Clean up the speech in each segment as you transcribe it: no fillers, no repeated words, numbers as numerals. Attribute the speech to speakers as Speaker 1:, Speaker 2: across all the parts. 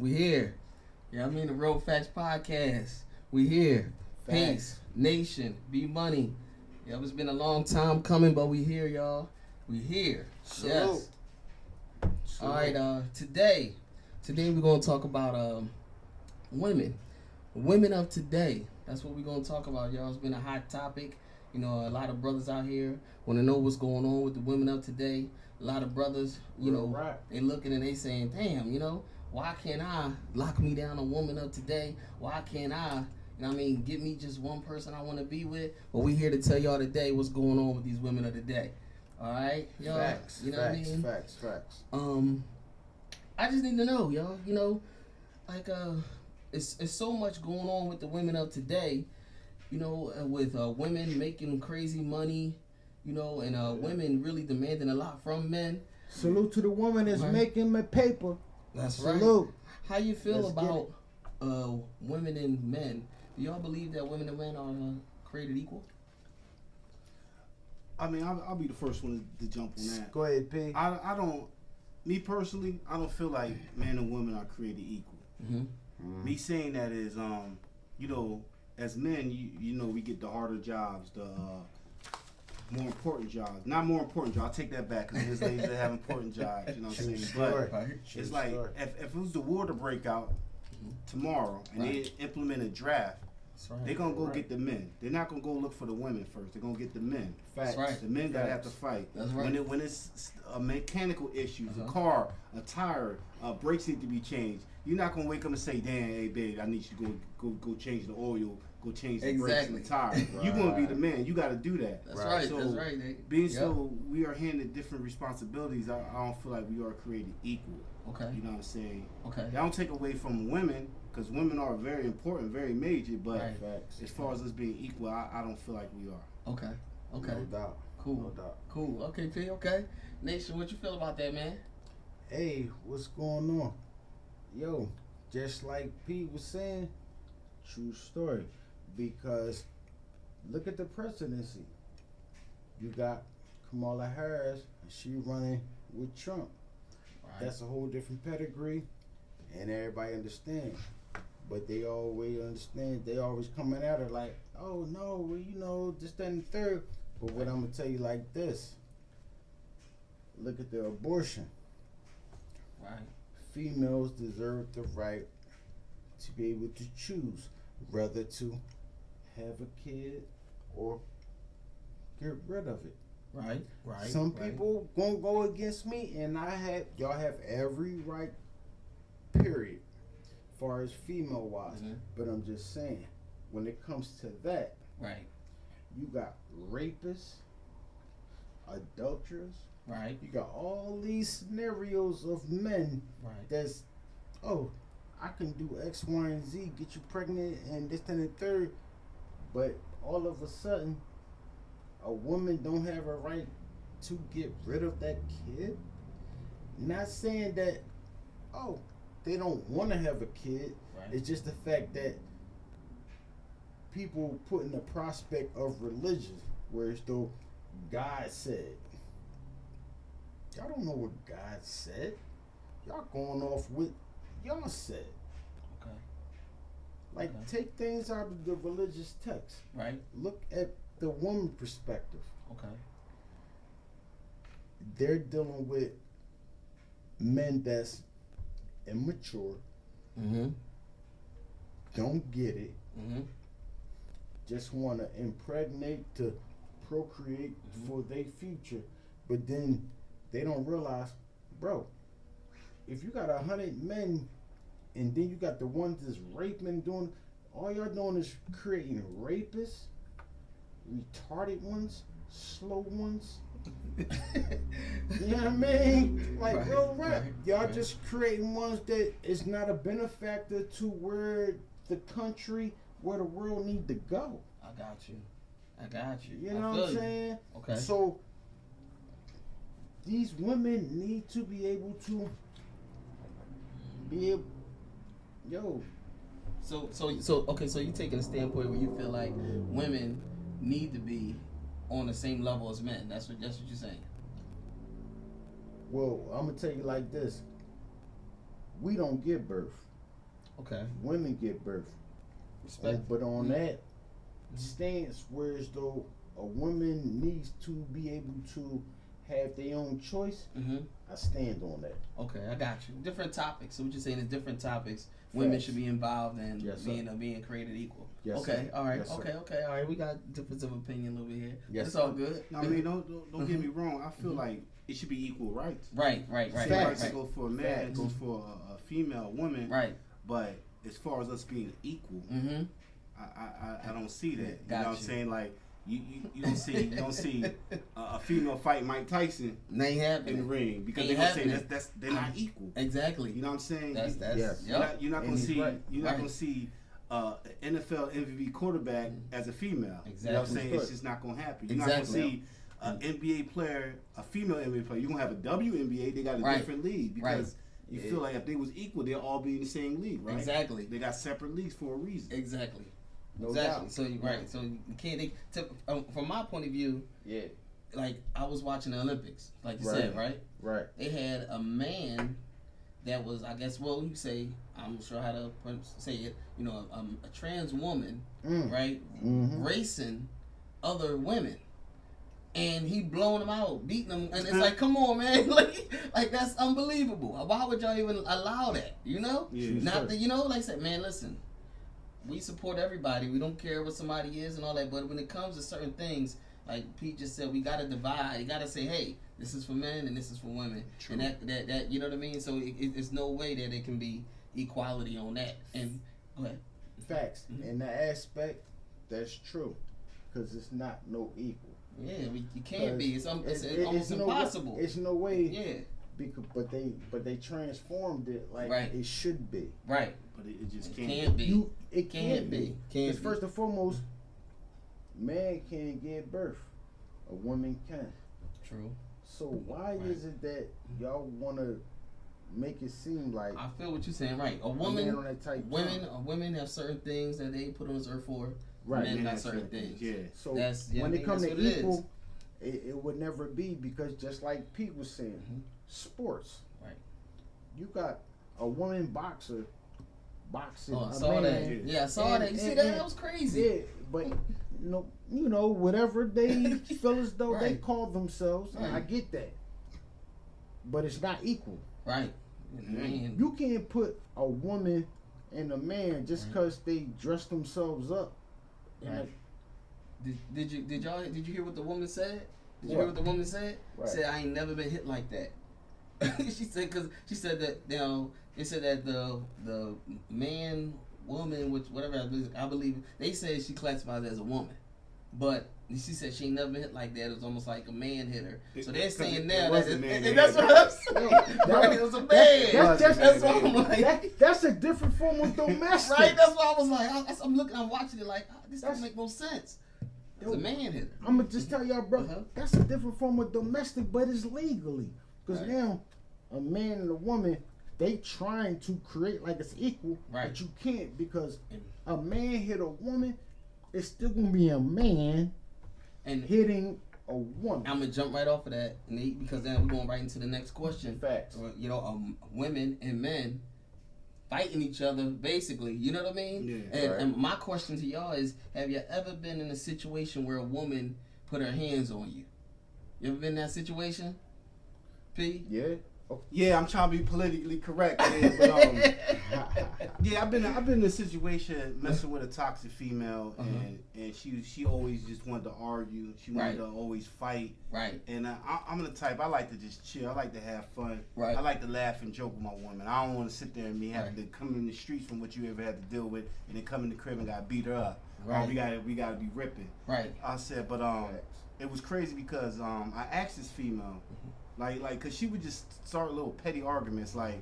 Speaker 1: We here. Yeah, I mean the Real Factz podcast. We here. Peace, nation, be money. Yeah, it's been a long time coming, but we here, y'all. We here.
Speaker 2: Salute.
Speaker 1: Yes.
Speaker 2: Salute.
Speaker 1: All right. Today we're gonna talk about women. Women of today. That's what we're gonna talk about, y'all. It's been a hot topic. You know, a lot of brothers out here want to know what's going on with the women of today. A lot of brothers, they looking and they saying, damn, why can't I lock me down a woman of today? Why can't I, get me just one person I want to be with? Well, we here to tell y'all today what's going on with these women of the day. All right? Y'all,
Speaker 2: Facts.
Speaker 1: you know what I mean?
Speaker 2: Facts.
Speaker 1: I just need to know, y'all. It's so much going on with the women of today, with women making crazy money, and women really demanding a lot from men.
Speaker 2: Salute to the woman that's making my paper.
Speaker 1: That's
Speaker 2: Salute.
Speaker 1: Right. How you feel about women and men? Do y'all believe that women and men are created equal?
Speaker 3: I mean, I'll be the first one to jump on that.
Speaker 2: Go ahead, P.
Speaker 3: I don't, me personally, I don't feel like men and women are created equal. Me saying that is, as men, we get the harder jobs, the more important jobs. Not more important jobs. I'll take that back because there's ladies that have important jobs. You know what I'm saying? But it's like if it was the war to break out tomorrow and they implement a draft, they're gonna go get the men. They're not gonna go look for the women first. They're gonna get the men.
Speaker 1: That's right.
Speaker 3: The men gotta have to fight.
Speaker 1: That's right.
Speaker 3: When it's mechanical issues, a car, a tire, brakes need to be changed. You're not gonna wake up and say, "Damn, hey babe, I need you to go change the oil, go change the brakes and the tire." You're gonna be the man. You got to do that.
Speaker 1: That's right.
Speaker 3: So
Speaker 1: that's right.
Speaker 3: Being so we are handed different responsibilities. I don't feel like we are created equal.
Speaker 1: Okay.
Speaker 3: You know what I'm saying?
Speaker 1: Okay.
Speaker 3: That don't take away from women because women are very important, very major. But as far as us being equal, I don't feel like we are.
Speaker 1: Okay.
Speaker 2: No doubt.
Speaker 1: Cool.
Speaker 2: No doubt.
Speaker 1: Cool. Okay, P. Okay. Nation, what you feel about that, man?
Speaker 2: Hey, what's going on? Yo, just like P was saying, true story. Because look at the presidency. You got Kamala Harris, she running with Trump.
Speaker 1: Right.
Speaker 2: That's a whole different pedigree, and everybody understands. But they always understand. They always coming at her like, oh no, well, this, that, and the third. But what I'm gonna tell you like this. Look at the abortion.
Speaker 1: Right.
Speaker 2: Females deserve the right to be able to choose whether to have a kid or get rid of it.
Speaker 1: Right.
Speaker 2: Some people gonna go against me, and y'all have every right, period, as far as female wise. But I'm just saying, when it comes to that,
Speaker 1: right,
Speaker 2: you got rapists, adulterers.
Speaker 1: Right.
Speaker 2: You got all these scenarios of men that's, I can do X, Y, and Z, get you pregnant, and this, that, and the third. But all of a sudden, a woman don't have a right to get rid of that kid. Not saying that, they don't want to have a kid.
Speaker 1: Right.
Speaker 2: It's just the fact that people put in the prospect of religion, where it's though God said. Y'all don't know what God said. Y'all going off what y'all said.
Speaker 1: Okay.
Speaker 2: Take things out of the religious text.
Speaker 1: Right.
Speaker 2: Look at the woman perspective.
Speaker 1: Okay.
Speaker 2: They're dealing with men that's immature, don't get it, just want to impregnate to procreate for their future, but then they don't realize, bro, if you got 100 men and then you got the ones that's raping, doing, all y'all doing is creating rapists, retarded ones, slow ones. You know what I mean? Like real rap. Y'all just creating ones that is not a benefactor to where the country, where the world need to go.
Speaker 1: I got you.
Speaker 2: You know what I'm saying?
Speaker 1: Okay.
Speaker 2: So these women need to be able to
Speaker 1: So you taking a standpoint where you feel like women need to be on the same level as men. That's what you're saying.
Speaker 2: Well, I'm gonna tell you like this. We don't give birth.
Speaker 1: Okay.
Speaker 2: Women give birth.
Speaker 1: Respect.
Speaker 2: But on that stance, whereas though a woman needs to be able to have their own choice, I stand on that.
Speaker 1: Okay, I got you. Different topics. So what you're saying is different topics. Women should be involved in being created equal.
Speaker 2: Yes,
Speaker 1: okay,
Speaker 2: sir.
Speaker 1: all right.
Speaker 2: Yes,
Speaker 1: okay,
Speaker 2: sir.
Speaker 1: okay, all right. We got difference of opinion over here.
Speaker 2: Yes,
Speaker 1: It's all good.
Speaker 3: I mean, don't get me wrong. I feel like it should be equal rights.
Speaker 1: Right.
Speaker 3: Same rights that go for a man, it goes for a female, woman.
Speaker 1: Right.
Speaker 3: But as far as us being equal, I don't see that. You know what I'm saying? Like you don't see a female fight Mike Tyson
Speaker 1: Ain't happening
Speaker 3: in the ring because
Speaker 1: Ain't
Speaker 3: they're gonna
Speaker 1: happening.
Speaker 3: say they're not equal.
Speaker 1: Exactly.
Speaker 3: You know what I'm saying?
Speaker 1: That's
Speaker 2: Yes.
Speaker 3: You're not gonna
Speaker 2: And
Speaker 3: see
Speaker 2: right.
Speaker 3: gonna see NFL MVP quarterback as a female.
Speaker 1: Exactly.
Speaker 3: You know what I'm saying? It's just not gonna happen. You're
Speaker 1: Exactly.
Speaker 3: not gonna see an NBA player, a female NBA player. You're gonna have a WNBA. They got a different league because you feel like if they was equal, they'll all be in the same league, right?
Speaker 1: Exactly.
Speaker 3: They got separate leagues for a reason.
Speaker 1: Exactly.
Speaker 2: No
Speaker 1: exactly.
Speaker 2: doubt.
Speaker 1: So So you can't. From my point of view, like I was watching the Olympics, like you said, right?
Speaker 2: Right.
Speaker 1: They had a man that was, I guess, you say, I'm sure how to say it. You know, a trans woman, right, racing other women. And he blowing them out, beating them, and it's like, come on, man, like that's unbelievable. Why would y'all even allow that? You know, not that like I said, man. Listen, we support everybody. We don't care what somebody is and all that. But when it comes to certain things, like Pete just said, we gotta divide. You gotta say, hey, this is for men and this is for women, and that you know what I mean. So it's no way that it can be equality on that. And go ahead.
Speaker 2: Facts. In that aspect, that's true, because it's not no equal.
Speaker 1: Yeah, you can't be. It's almost impossible.
Speaker 2: It's no way.
Speaker 1: Yeah.
Speaker 2: Because, but they transformed it like it should be.
Speaker 1: Right.
Speaker 3: But it just
Speaker 1: can't be.
Speaker 2: It can't be.
Speaker 1: Can't be.
Speaker 2: First and foremost, man can't give birth. A woman can.
Speaker 1: True.
Speaker 2: So why is it that y'all want to make it seem like
Speaker 1: I feel what you're saying? Right. Women have certain things that they put on this earth for.
Speaker 2: Right.
Speaker 1: Men got certain things.
Speaker 3: Yeah.
Speaker 2: So when it comes to equal, it would never be, because just like Pete was saying, sports.
Speaker 1: Right.
Speaker 2: You got a woman boxer boxing
Speaker 1: I
Speaker 2: a
Speaker 1: saw
Speaker 2: man.
Speaker 1: that. Yeah, I saw that. You see that? That was crazy.
Speaker 2: Yeah, but whatever they feel as though they call themselves, I get that. But it's not equal.
Speaker 1: Right.
Speaker 2: Man. You can't put a woman and a man just because they dress themselves up.
Speaker 1: Right. Did you hear what the woman said? Did you hear what the woman said?
Speaker 2: Right.
Speaker 1: Said, I ain't never been hit like that. she said that they said that the man, woman, which whatever I believe they said she classifies as a woman, but she said she ain't never been hit like that. It was almost like a man hit her. So they're saying now that's what I'm saying. Right, it was a man. That's what I'm like.
Speaker 2: That's a different form of domestic.
Speaker 1: Right, that's what I was like. I'm watching it like this doesn't make no sense. It's a man hit her.
Speaker 2: I'm gonna just tell y'all, bro. That's a different form of domestic, but it's legally. Because now, a man and a woman, they trying to create like it's equal, but you can't, because a man hit a woman, it's still gonna be a man and hitting a woman.
Speaker 1: I'm gonna jump right off of that, Nate, because then we're going right into the next question.
Speaker 2: Facts.
Speaker 1: Women and men fighting each other, basically. You know what I mean?
Speaker 3: Yeah.
Speaker 1: And my question to y'all is: have you ever been in a situation where a woman put her hands on you? You ever been in that situation? P?
Speaker 2: Yeah.
Speaker 3: Yeah, I'm trying to be politically correct, man, but yeah, I've been in a situation messing with a toxic female, and she always just wanted to argue. She wanted to always fight.
Speaker 1: Right.
Speaker 3: And I'm the type, I like to just chill. I like to have fun.
Speaker 1: Right.
Speaker 3: I like to laugh and joke with my woman. I don't want to sit there and me have to come in the streets from what you ever had to deal with, and then come in the crib and got beat her up.
Speaker 1: Right.
Speaker 3: We gotta be ripping.
Speaker 1: Right.
Speaker 3: I said, but it was crazy because I asked this female. Like, cause she would just start little petty arguments, like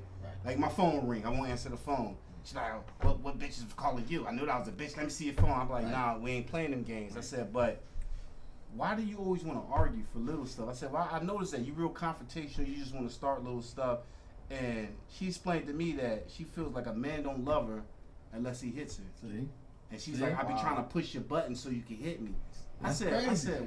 Speaker 3: my phone ring, I won't answer the phone. She's like, what bitches was calling you? I knew that was a bitch. Let me see your phone. I'm like, nah, we ain't playing them games. I said, but why do you always want to argue for little stuff? I said, well, I noticed that you're real confrontational. You just want to start little stuff. And she explained to me that she feels like a man don't love her unless he hits her.
Speaker 1: See?
Speaker 3: And she's like, I be trying to push your button so you can hit me. I said,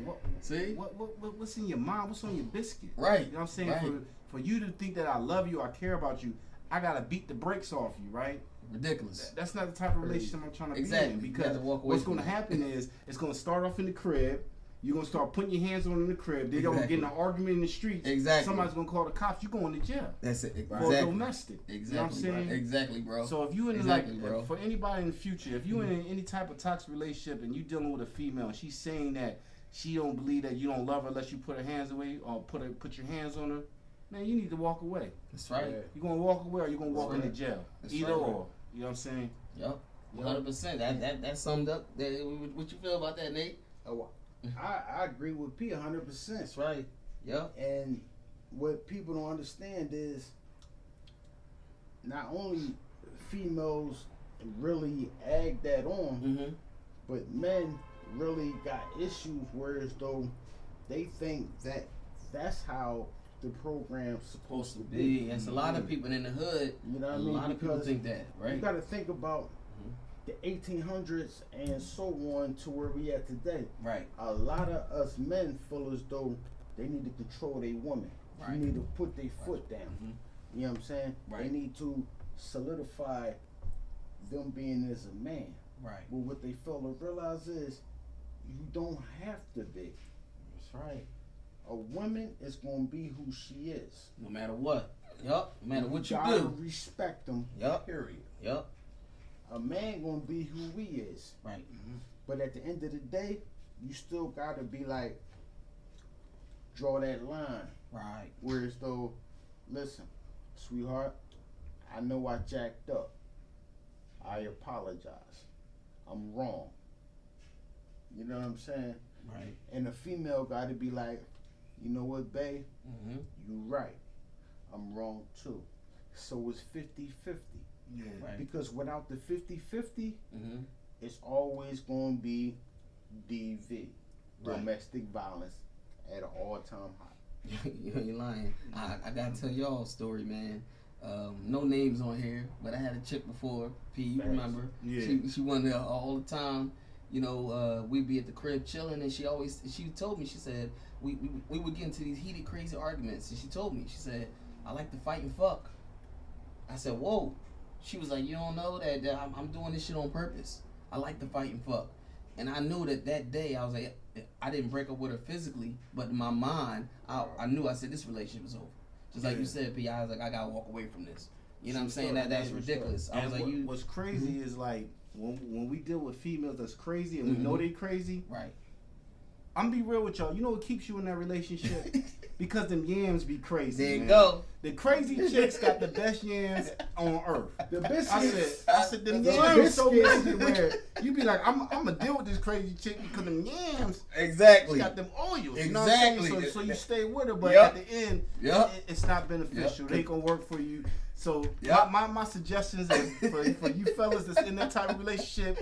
Speaker 3: what?
Speaker 1: See?
Speaker 3: What's in your mind? What's on your biscuit?
Speaker 1: Right.
Speaker 3: You know what I'm saying? For you to think that I love you, I care about you, I gotta beat the brakes off you, right?
Speaker 1: Ridiculous.
Speaker 3: That's not the type of relationship I'm trying to
Speaker 1: Exactly.
Speaker 3: be in.
Speaker 1: You
Speaker 3: Because
Speaker 1: have to walk away
Speaker 3: what's
Speaker 1: from
Speaker 3: going to
Speaker 1: it.
Speaker 3: happen is it's going to start off in the crib. You're going to start putting your hands on in the crib. Then you're going to get in an argument in the streets.
Speaker 1: Exactly.
Speaker 3: Somebody's going to call the cops. You're going to jail.
Speaker 1: That's it.
Speaker 3: For
Speaker 1: Exactly.
Speaker 3: domestic.
Speaker 1: Exactly.
Speaker 3: You know what I'm saying?
Speaker 1: Exactly, bro.
Speaker 3: So if you in
Speaker 1: bro.
Speaker 3: for anybody in the future, if you in any type of toxic relationship and you dealing with a female, and she's saying that she don't believe that you don't love her unless you put her hands away or put your hands on her, man, you need to walk away.
Speaker 1: That's right.
Speaker 2: Yeah.
Speaker 3: You're going to walk away or you're going to walk into jail.
Speaker 1: That's
Speaker 3: Either
Speaker 1: right.
Speaker 3: or. You know what I'm saying?
Speaker 1: Yep. 100%. That summed up. What you feel about that, Nate?
Speaker 2: Oh, I agree with P 100%.
Speaker 1: That's right. Yep.
Speaker 2: And what people don't understand is not only females really egg that on,
Speaker 1: Mm-hmm.
Speaker 2: but men really got issues whereas though they think that that's how the program's supposed to be.
Speaker 1: It's a lot of people in the hood.
Speaker 2: You know what I mean?
Speaker 1: A lot of people
Speaker 2: Because
Speaker 1: think that, right?
Speaker 2: You got to think about the 1800s and so on to where we at today.
Speaker 1: Right.
Speaker 2: A lot of us men feel as though they need to control their woman.
Speaker 1: Right.
Speaker 2: You need to put their foot down.
Speaker 1: Mm-hmm.
Speaker 2: You know what I'm saying?
Speaker 1: Right.
Speaker 2: They need to solidify them being as a man.
Speaker 1: Right.
Speaker 2: But what they fail to realize is you don't have to be.
Speaker 1: That's right.
Speaker 2: A woman is going to be who she is.
Speaker 1: No matter what. Yup. No matter what you
Speaker 2: gotta
Speaker 1: do.
Speaker 2: respect them.
Speaker 1: Yup.
Speaker 2: Period.
Speaker 1: Yup.
Speaker 2: A man going to be who he is.
Speaker 1: Right.
Speaker 2: But at the end of the day, you still got to be like, draw that line.
Speaker 1: Right.
Speaker 2: Whereas though, listen, sweetheart, I know I jacked up. I apologize. I'm wrong. You know what I'm saying?
Speaker 1: Right.
Speaker 2: And the female got to be like, you know what, babe?
Speaker 1: Mm-hmm.
Speaker 2: You right. I'm wrong too. So it's 50-50.
Speaker 3: Yeah.
Speaker 1: Right.
Speaker 2: Because without the 50-50,
Speaker 1: Mm-hmm.
Speaker 2: it's always going to be DV,
Speaker 1: Right.
Speaker 2: domestic violence, at an all-time high.
Speaker 1: You ain't lying. I gotta tell y'all a story, man. No names on here, but I had a chick before. P, you
Speaker 2: Thanks.
Speaker 1: remember?
Speaker 3: Yeah.
Speaker 1: She went there all the time. You know, we'd be at the crib chilling, and she told me, she said we would get into these heated, crazy arguments, and she told me, she said, I like to fight and fuck. I said, whoa. She was like, you don't know that I'm doing this shit on purpose. I like to fight and fuck. And I knew that day, I was like, I didn't break up with her physically, but in my mind, I knew, I said, this relationship is over. Just like you said, P, I was like, I gotta walk away from this. You know what I'm saying? That's ridiculous. I was like,
Speaker 3: what's crazy is like when we deal with females that's crazy and we know they crazy.
Speaker 1: Right.
Speaker 3: I'm be real with y'all. You know what keeps you in that relationship? Because them yams be crazy.
Speaker 1: There you
Speaker 3: man.
Speaker 1: go.
Speaker 3: The crazy chicks got the best yams on earth.
Speaker 2: The biscuits.
Speaker 3: I said them
Speaker 2: The
Speaker 3: yams so
Speaker 2: biscuits.
Speaker 3: crazy where you be like, I'm gonna deal with this crazy chick because them yams
Speaker 1: Exactly.
Speaker 3: got them oils. You know
Speaker 1: Exactly.
Speaker 3: what I'm saying? So you stay with her, but
Speaker 1: Yep.
Speaker 3: at the end,
Speaker 1: Yep.
Speaker 3: it's not beneficial.
Speaker 1: Yep.
Speaker 3: They ain't gonna work for you. So
Speaker 1: Yep.
Speaker 3: my suggestions is for you fellas that's in that type of relationship,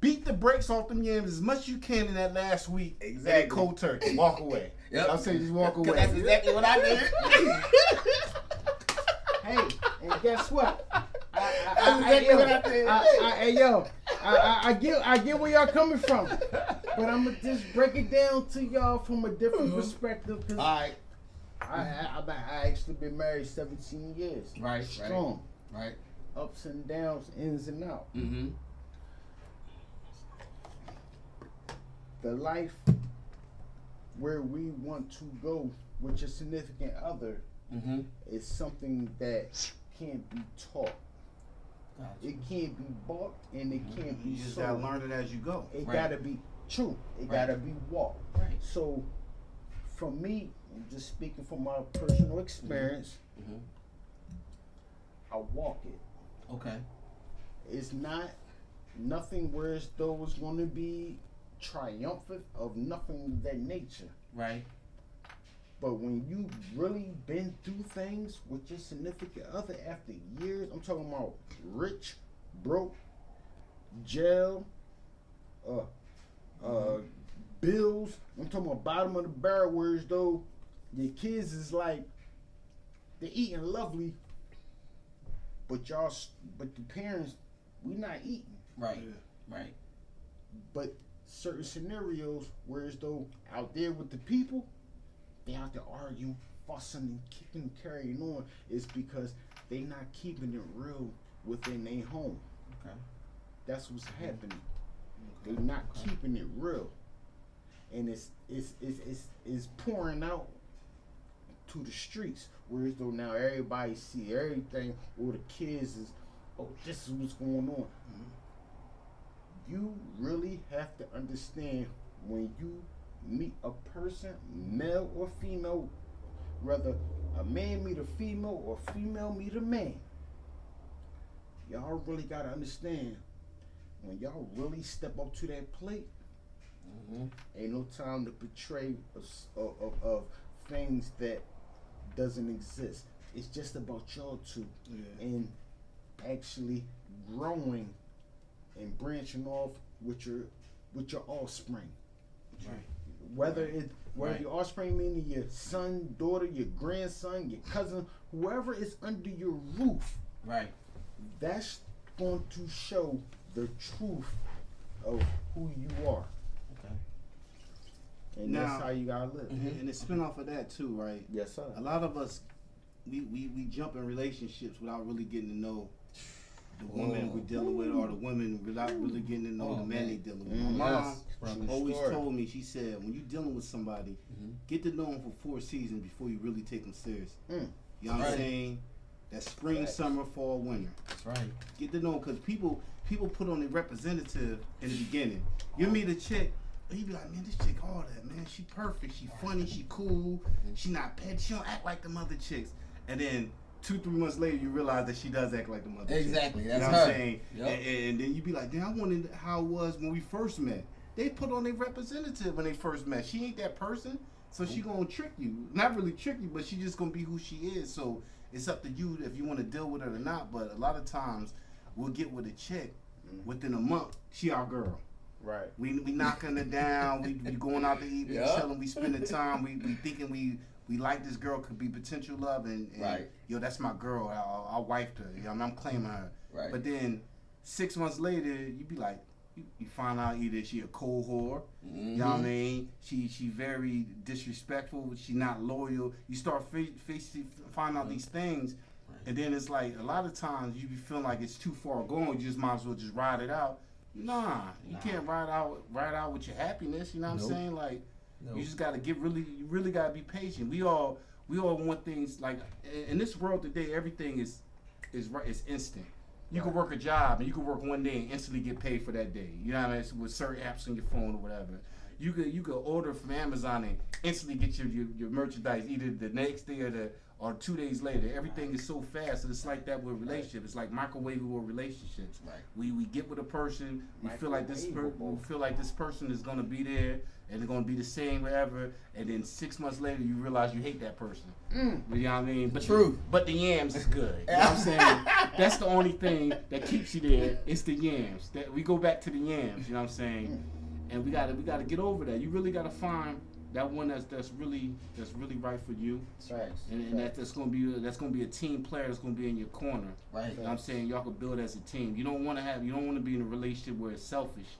Speaker 3: beat the brakes off them yams as much as you can in that last week.
Speaker 1: Exactly.
Speaker 3: And cold turkey. Walk away.
Speaker 1: Yep.
Speaker 3: I'll say just walk away.
Speaker 1: That's exactly what I did.
Speaker 2: Hey, and guess what? I get where y'all coming from, but I'm gonna just break it down to y'all from a different perspective. Cause
Speaker 1: Alright.
Speaker 2: I actually been married 17 years.
Speaker 1: Right.
Speaker 2: Strong.
Speaker 1: Right.
Speaker 2: Ups and downs, ins and outs.
Speaker 1: Mm-hmm.
Speaker 2: The life where we want to go with your significant other
Speaker 1: Mm-hmm.
Speaker 2: is something that can't be taught.
Speaker 1: Gotcha.
Speaker 2: It can't be bought and it can't be
Speaker 3: You just
Speaker 2: sold.
Speaker 3: gotta learn it as you go.
Speaker 2: It
Speaker 1: Right.
Speaker 2: gotta be true. It
Speaker 1: Right.
Speaker 2: gotta be walked.
Speaker 1: Right.
Speaker 2: So, for me, I'm just speaking from my personal experience,
Speaker 1: Mm-hmm.
Speaker 2: I walk it.
Speaker 1: Okay.
Speaker 2: It's not nothing where as though it's going to be triumphant of nothing of that nature.
Speaker 1: Right.
Speaker 2: But when you really been through things with your significant other after years, I'm talking about rich, broke, jail, bills. I'm talking about bottom of the barrel, whereas though your kids is like they're eating lovely, but the parents, we not eating.
Speaker 1: Right.
Speaker 3: Yeah.
Speaker 1: Right.
Speaker 2: But certain scenarios, whereas though out there with the people, they out there arguing, fussing and kicking and carrying on is because they not keeping it real within their home.
Speaker 1: Okay.
Speaker 2: That's what's happening. They not keeping it real, and it's pouring out to the streets. Whereas though now everybody see everything, or the kids is, oh, this is what's going on. You really have to understand when you meet a person, male or female, whether a man meet a female or female meet a man. Y'all really gotta understand when y'all really step up to that plate. Ain't no time to portray of things that doesn't exist. It's just about y'all two and actually growing and branching off with your offspring.
Speaker 1: Right.
Speaker 2: Whether your offspring meaning your son, daughter, your grandson, your cousin, whoever is under your roof.
Speaker 1: Right.
Speaker 2: That's going to show the truth of who you are.
Speaker 1: Okay.
Speaker 2: And
Speaker 3: now,
Speaker 2: that's how you gotta live.
Speaker 3: And it's spin off of that too, right?
Speaker 2: Yes, sir.
Speaker 3: A lot of us, we jump in relationships without really getting to know the woman we're dealing with, or the women without really getting to know the man they dealing with. My mom always told me, she said, when you're dealing with somebody, get to know them for 4 seasons before you really take them serious. You know what I'm saying? That's spring, summer, fall, winter.
Speaker 1: That's right.
Speaker 3: Get to know them, because people put on a representative in the beginning. You meet a chick, and you be like, man, this chick all that, man. She perfect, she funny, she cool, she not petty, she don't act like them other chicks. And then 2-3 months later, you realize that she does act like the mother.
Speaker 1: Exactly,
Speaker 3: chick.
Speaker 1: that's
Speaker 3: you know
Speaker 1: her.
Speaker 3: What I'm saying?
Speaker 1: Yep.
Speaker 3: And then you be like, damn, I wondered how it was when we first met. They put on a representative when they first met. She ain't that person, so she gonna trick you. Not really trick you, but she just gonna be who she is. So it's up to you if you want to deal with it or not. But a lot of times, we'll get with a chick within a month. She our girl.
Speaker 2: Right.
Speaker 3: We knocking her down. We going out to eat. We chilling. We spending time. We thinking we like this girl, could be potential love, and
Speaker 1: right.
Speaker 3: Yo, that's my girl. I wifed her. You know, I'm claiming her.
Speaker 1: Right.
Speaker 3: But then 6 months later, you be like, you find out either she a cold whore. You know what I mean? She very disrespectful. She not loyal. You start find out these things, and then it's like a lot of times you be feeling like it's too far gone. You just might as well just ride it out. Nah, you can't ride out with your happiness. You know what I'm saying? Like. You just gotta you really gotta be patient. We all want things like in this world today. Everything is instant. You can work a job and you can work one day and instantly get paid for that day. You know what I mean? With certain apps on your phone or whatever. You could order from Amazon and instantly get your merchandise either the next day or 2 days later. Everything is so fast. So it's like that with relationships. It's like microwavable relationships. Right. We get with a person. We feel like this person is gonna be there and they're gonna be the same forever. And then 6 months later, you realize you hate that person. You know what I mean? But but the yams is good. You know what I'm saying? That's the only thing that keeps you there. It's the yams. That we go back to the yams. You know what I'm saying? And we gotta get over that. You really gotta find that one that's really right for you.
Speaker 1: That's right.
Speaker 3: And that's gonna be a team player that's gonna be in your corner.
Speaker 1: Right.
Speaker 3: You know what I'm saying? Y'all can build as a team. You don't want to be in a relationship where it's selfish.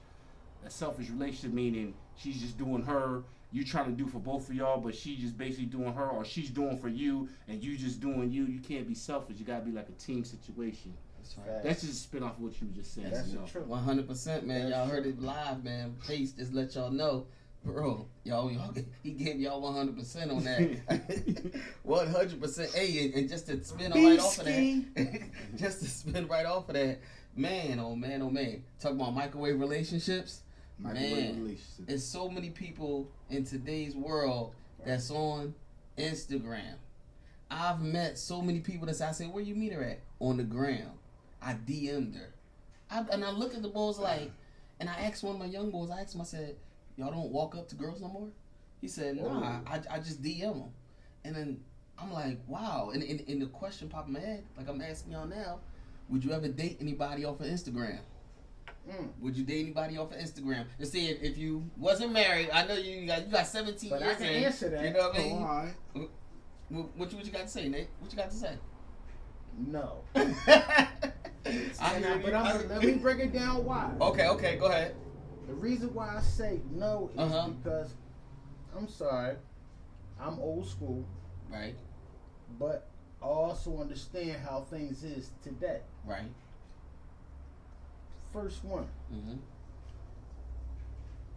Speaker 3: A selfish relationship meaning she's just doing her, you trying to do for both of y'all, but she's just basically doing her, or she's doing for you and you just doing you. You can't be selfish. You gotta be like a team situation. That's right. That's just a spin off of what you were just saying.
Speaker 2: That's the truth.
Speaker 1: 100%, man. Y'all heard it live, man. Pace just let y'all know. Bro, y'all, he gave y'all 100% on that. 100%. Hey, and just to spin right off of that, just to spin right off of that, man, oh man, oh man. Talk about microwave relationships. There's so many people in today's world that's on Instagram. I've met so many people that I say, where you meet her at? On the gram. I DM'd her. And I look at the boys like, and I asked one of my young boys, I said, y'all don't walk up to girls no more? He said, nah, I just DM them. And then I'm like, wow. And the question popped in my head, like I'm asking y'all now, would you ever date anybody off of Instagram? Would you date anybody off of Instagram? To see if you wasn't married, I know you got 17
Speaker 2: but
Speaker 1: years.
Speaker 2: I can answer that.
Speaker 1: You know what I mean?
Speaker 3: All right.
Speaker 1: What you got to say, Nate? What you got to say?
Speaker 2: No. Let me break it down why.
Speaker 1: Okay, go ahead.
Speaker 2: The reason why I say no is because, I'm sorry, I'm old school.
Speaker 1: Right.
Speaker 2: But I also understand how things is today.
Speaker 1: Right.
Speaker 2: First one.
Speaker 1: Mm-hmm.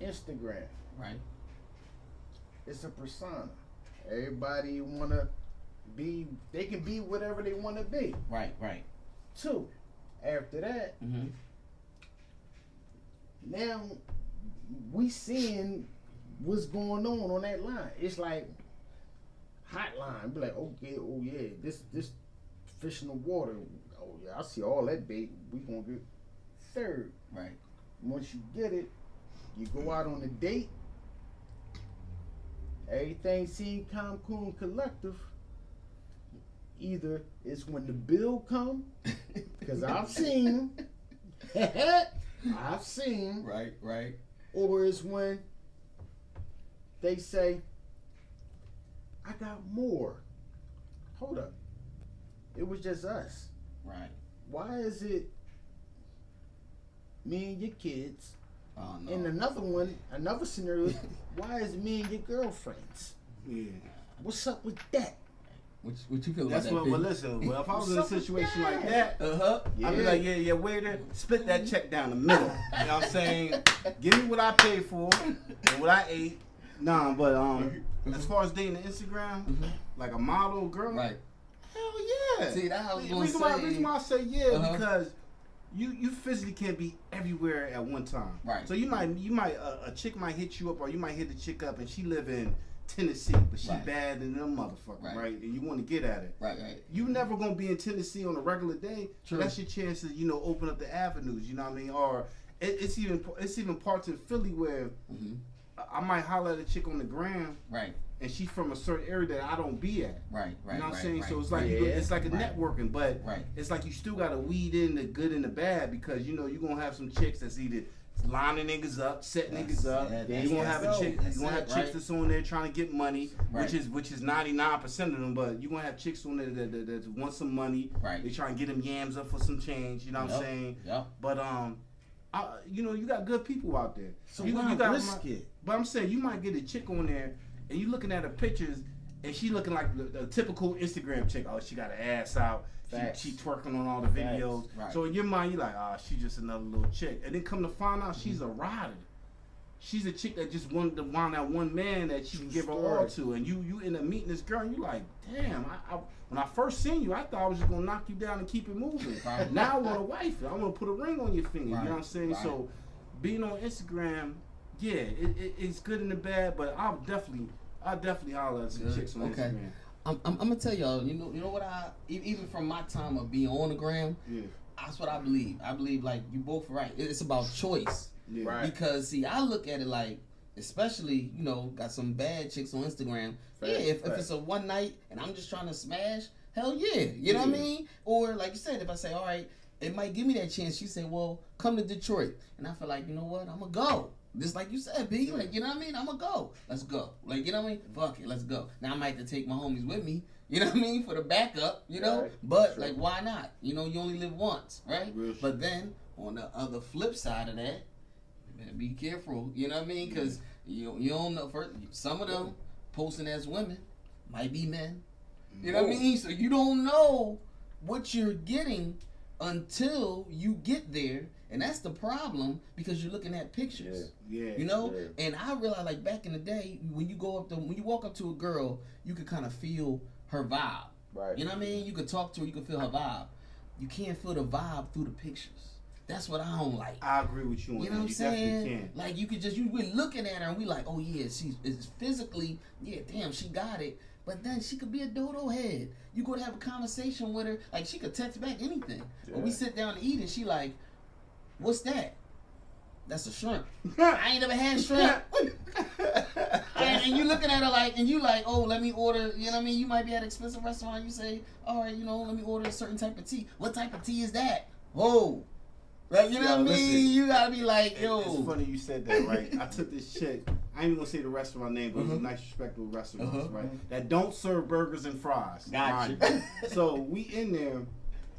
Speaker 2: Instagram.
Speaker 1: Right.
Speaker 2: It's a persona. Everybody wanna be. They can be whatever they wanna be.
Speaker 1: Right. Right.
Speaker 2: 2. After that,
Speaker 1: Mm-hmm.
Speaker 2: now we seeing what's going on that line. It's like hotline. Be like, okay, oh yeah, this fish in the water. Oh yeah, I see all that bait. We gonna get 3rd.
Speaker 1: Right.
Speaker 2: Once you get it, you go out on a date. Everything seems calm, cool, and collective. Either it's when the bill come, because I've seen, I've seen,
Speaker 1: Right. Right.
Speaker 2: or it's when they say, I got more. Hold up. It was just us.
Speaker 1: Right.
Speaker 2: Why is it me and your kids?
Speaker 1: Oh no.
Speaker 2: And another scenario is, why is me and your girlfriends?
Speaker 3: Yeah.
Speaker 2: What's up with that?
Speaker 1: What you feel
Speaker 3: That's
Speaker 1: about
Speaker 3: what.
Speaker 1: that?
Speaker 3: Well, listen. Well, if I was in a
Speaker 2: What's up with
Speaker 3: situation like
Speaker 2: that?
Speaker 3: that,
Speaker 1: Uh-huh.
Speaker 3: I'd be like, yeah, waiter, split that check down the middle. You know what I'm saying? Give me what I paid for and what I ate. Nah, but as far as dating the Instagram, like a model girl,
Speaker 1: Right.
Speaker 3: hell yeah.
Speaker 1: See, that I was
Speaker 3: The
Speaker 1: gonna
Speaker 3: reason
Speaker 1: say.
Speaker 3: why I say yeah,
Speaker 1: Uh-huh.
Speaker 3: because you physically can't be everywhere at one time.
Speaker 1: Right.
Speaker 3: So you might a chick might hit you up, or you might hit the chick up, and she live in Tennessee, but she
Speaker 1: Right.
Speaker 3: bad than them motherfucker,
Speaker 1: Right.
Speaker 3: right? And you want to get at it.
Speaker 1: Right. Right.
Speaker 3: You never gonna be in Tennessee on a regular day.
Speaker 1: True.
Speaker 3: So that's your chance to open up the avenues. You know what I mean? Or it's even parts in Philly where
Speaker 1: Mm-hmm.
Speaker 3: I might holler at a chick on the gram,
Speaker 1: Right.
Speaker 3: and she's from a certain area that I don't be at.
Speaker 1: Right. Right.
Speaker 3: You know what I'm
Speaker 1: right,
Speaker 3: saying?
Speaker 1: Right.
Speaker 3: So it's like
Speaker 2: Yeah.
Speaker 3: it's like a
Speaker 1: Right.
Speaker 3: networking, but
Speaker 1: Right.
Speaker 3: it's like you still gotta weed in the good and the bad, because you're gonna have some chicks that's either lining niggas up, setting niggas up.
Speaker 1: Yeah,
Speaker 3: You're gonna have a chick.
Speaker 1: that's
Speaker 3: You're gonna have
Speaker 1: it,
Speaker 3: chicks
Speaker 1: right.
Speaker 3: that's on there trying to get money,
Speaker 1: Right.
Speaker 3: which is 99% of them. But you're gonna have chicks on there that want some money.
Speaker 1: Right.
Speaker 3: They try and get them yams up for some change. You know what I'm saying?
Speaker 1: Yep.
Speaker 3: But you got good people out there.
Speaker 2: So
Speaker 3: you
Speaker 2: why
Speaker 3: got
Speaker 2: risk it?
Speaker 3: But I'm saying you might get a chick on there, and you looking at her pictures, and she looking like the typical Instagram chick. Oh, she got her ass out.
Speaker 2: Facts.
Speaker 3: She twerking on all the videos.
Speaker 1: Right.
Speaker 3: So in your mind, you're like, she's just another little chick. And then come to find out, she's a rider. She's a chick that just wanted to find that one man that she can give her all to. And you end up meeting this girl, and you like, damn, when I first seen you, I thought I was just going to knock you down and keep it moving.
Speaker 1: Right.
Speaker 3: Now I want a wife. I want to put a ring on your finger.
Speaker 1: Right.
Speaker 3: You know what I'm saying?
Speaker 1: Right.
Speaker 3: So being on Instagram, yeah, it's good and the bad, but I'll definitely holler at some
Speaker 1: Good.
Speaker 3: chicks on
Speaker 1: Okay.
Speaker 3: Instagram.
Speaker 1: I'm gonna tell y'all. You know what even from my time of being on the gram,
Speaker 3: Yeah.
Speaker 1: that's what I believe. I believe like you both right. It's about choice.
Speaker 3: Yeah.
Speaker 2: Right.
Speaker 1: Because see, I look at it like, especially got some bad chicks on Instagram.
Speaker 2: Facts,
Speaker 1: Yeah, if
Speaker 2: facts.
Speaker 1: it's a one night and I'm just trying to smash, hell yeah, you know what I mean. Or like you said, if I say all right, it might give me that chance. She say, well, come to Detroit, and I feel like, you know what, I'm gonna go. Just like you said, B, like, you know what I mean? I'm gonna go. Let's go. Like, you know what I mean? Fuck it, let's go. Now I might have to take my homies with me, you know what I mean, for the backup, you know?
Speaker 2: Right.
Speaker 1: But
Speaker 2: Sure.
Speaker 1: like, why not? You know, you only live once, right?
Speaker 3: Real shit.
Speaker 1: But then on the other flip side of that, you better be careful, you know what I mean? Because you don't know, first, some of them posting as women might be men, you know what I mean? So you don't know what you're getting until you get there. And that's the problem, because you're looking at pictures.
Speaker 3: Yeah.
Speaker 1: You know?
Speaker 2: Yeah.
Speaker 1: And I realized, like, back in the day, when you walk up to a girl, you could kind of feel her vibe.
Speaker 2: Right.
Speaker 1: You know what I mean? You could talk to her, you could feel her vibe. You can't feel the vibe through the pictures. That's what I don't like.
Speaker 3: I agree with you on
Speaker 1: You
Speaker 3: that.
Speaker 1: know what I'm
Speaker 3: You
Speaker 1: saying?
Speaker 3: definitely can.
Speaker 1: Like, you could we're looking at her and we like, oh yeah, it's physically, yeah, damn, she got it. But then she could be a dodo head. You go to have a conversation with her, like she could text back anything.
Speaker 2: Yeah.
Speaker 1: Or we sit down to eat and she like, what's that? That's a shrimp. I ain't never had shrimp. and you looking at her like, and you like, oh, let me order, you know what I mean? You might be at an expensive restaurant, you say, all right, let me order a certain type of tea. What type of tea is that? Whoa. Like, you know what I mean?
Speaker 3: Listen,
Speaker 1: You gotta be like, yo.
Speaker 3: It's funny you said that, right? I took this chick. I ain't even gonna say the restaurant name, but it's a nice, respectable restaurant, right? That don't serve burgers and fries.
Speaker 2: Gotcha.
Speaker 3: Right? So we in there,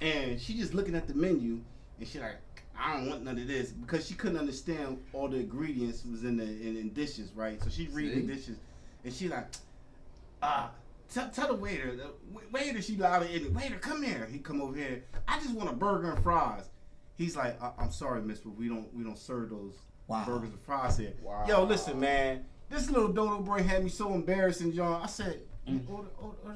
Speaker 3: and she just looking at the menu, and she like, I don't want none of this, because she couldn't understand all the ingredients was in dishes, right? So she reading the dishes, and she like, tell the waiter, she louder in it. Waiter, come here. He come over here. I just want a burger and fries. He's like, I'm sorry, miss, but we don't serve those burgers and fries here.
Speaker 2: Wow.
Speaker 3: Yo, listen, man. This little dodo boy had me so embarrassing, John. I said, order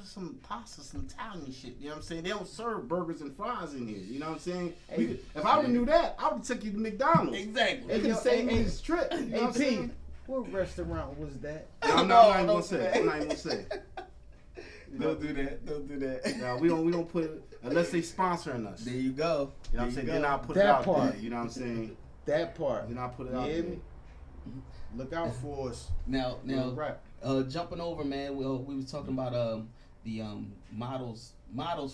Speaker 3: some pasta, some Italian shit. You know what I'm saying? They don't serve burgers and fries in here. You know what I'm saying?
Speaker 2: Hey,
Speaker 3: if I would have knew that, I would have took you to McDonald's.
Speaker 1: Exactly.
Speaker 3: It could have saved me this trip. You know what I'm
Speaker 2: P,
Speaker 3: saying?
Speaker 2: what restaurant was that?
Speaker 3: No, I'm not even gonna say. I'm not even gonna say.
Speaker 1: Don't do that. Don't do that.
Speaker 3: No, we don't put it unless they sponsoring us.
Speaker 1: There you go.
Speaker 3: You know what I'm saying? Then I'll put it
Speaker 2: That
Speaker 3: out
Speaker 2: part.
Speaker 3: there. You know what I'm saying?
Speaker 2: That part.
Speaker 3: Then I'll put it
Speaker 2: You
Speaker 3: out
Speaker 2: hear
Speaker 3: there.
Speaker 2: me? Look out for us.
Speaker 1: Now,
Speaker 2: Right.
Speaker 1: jumping over, man. We was talking about the models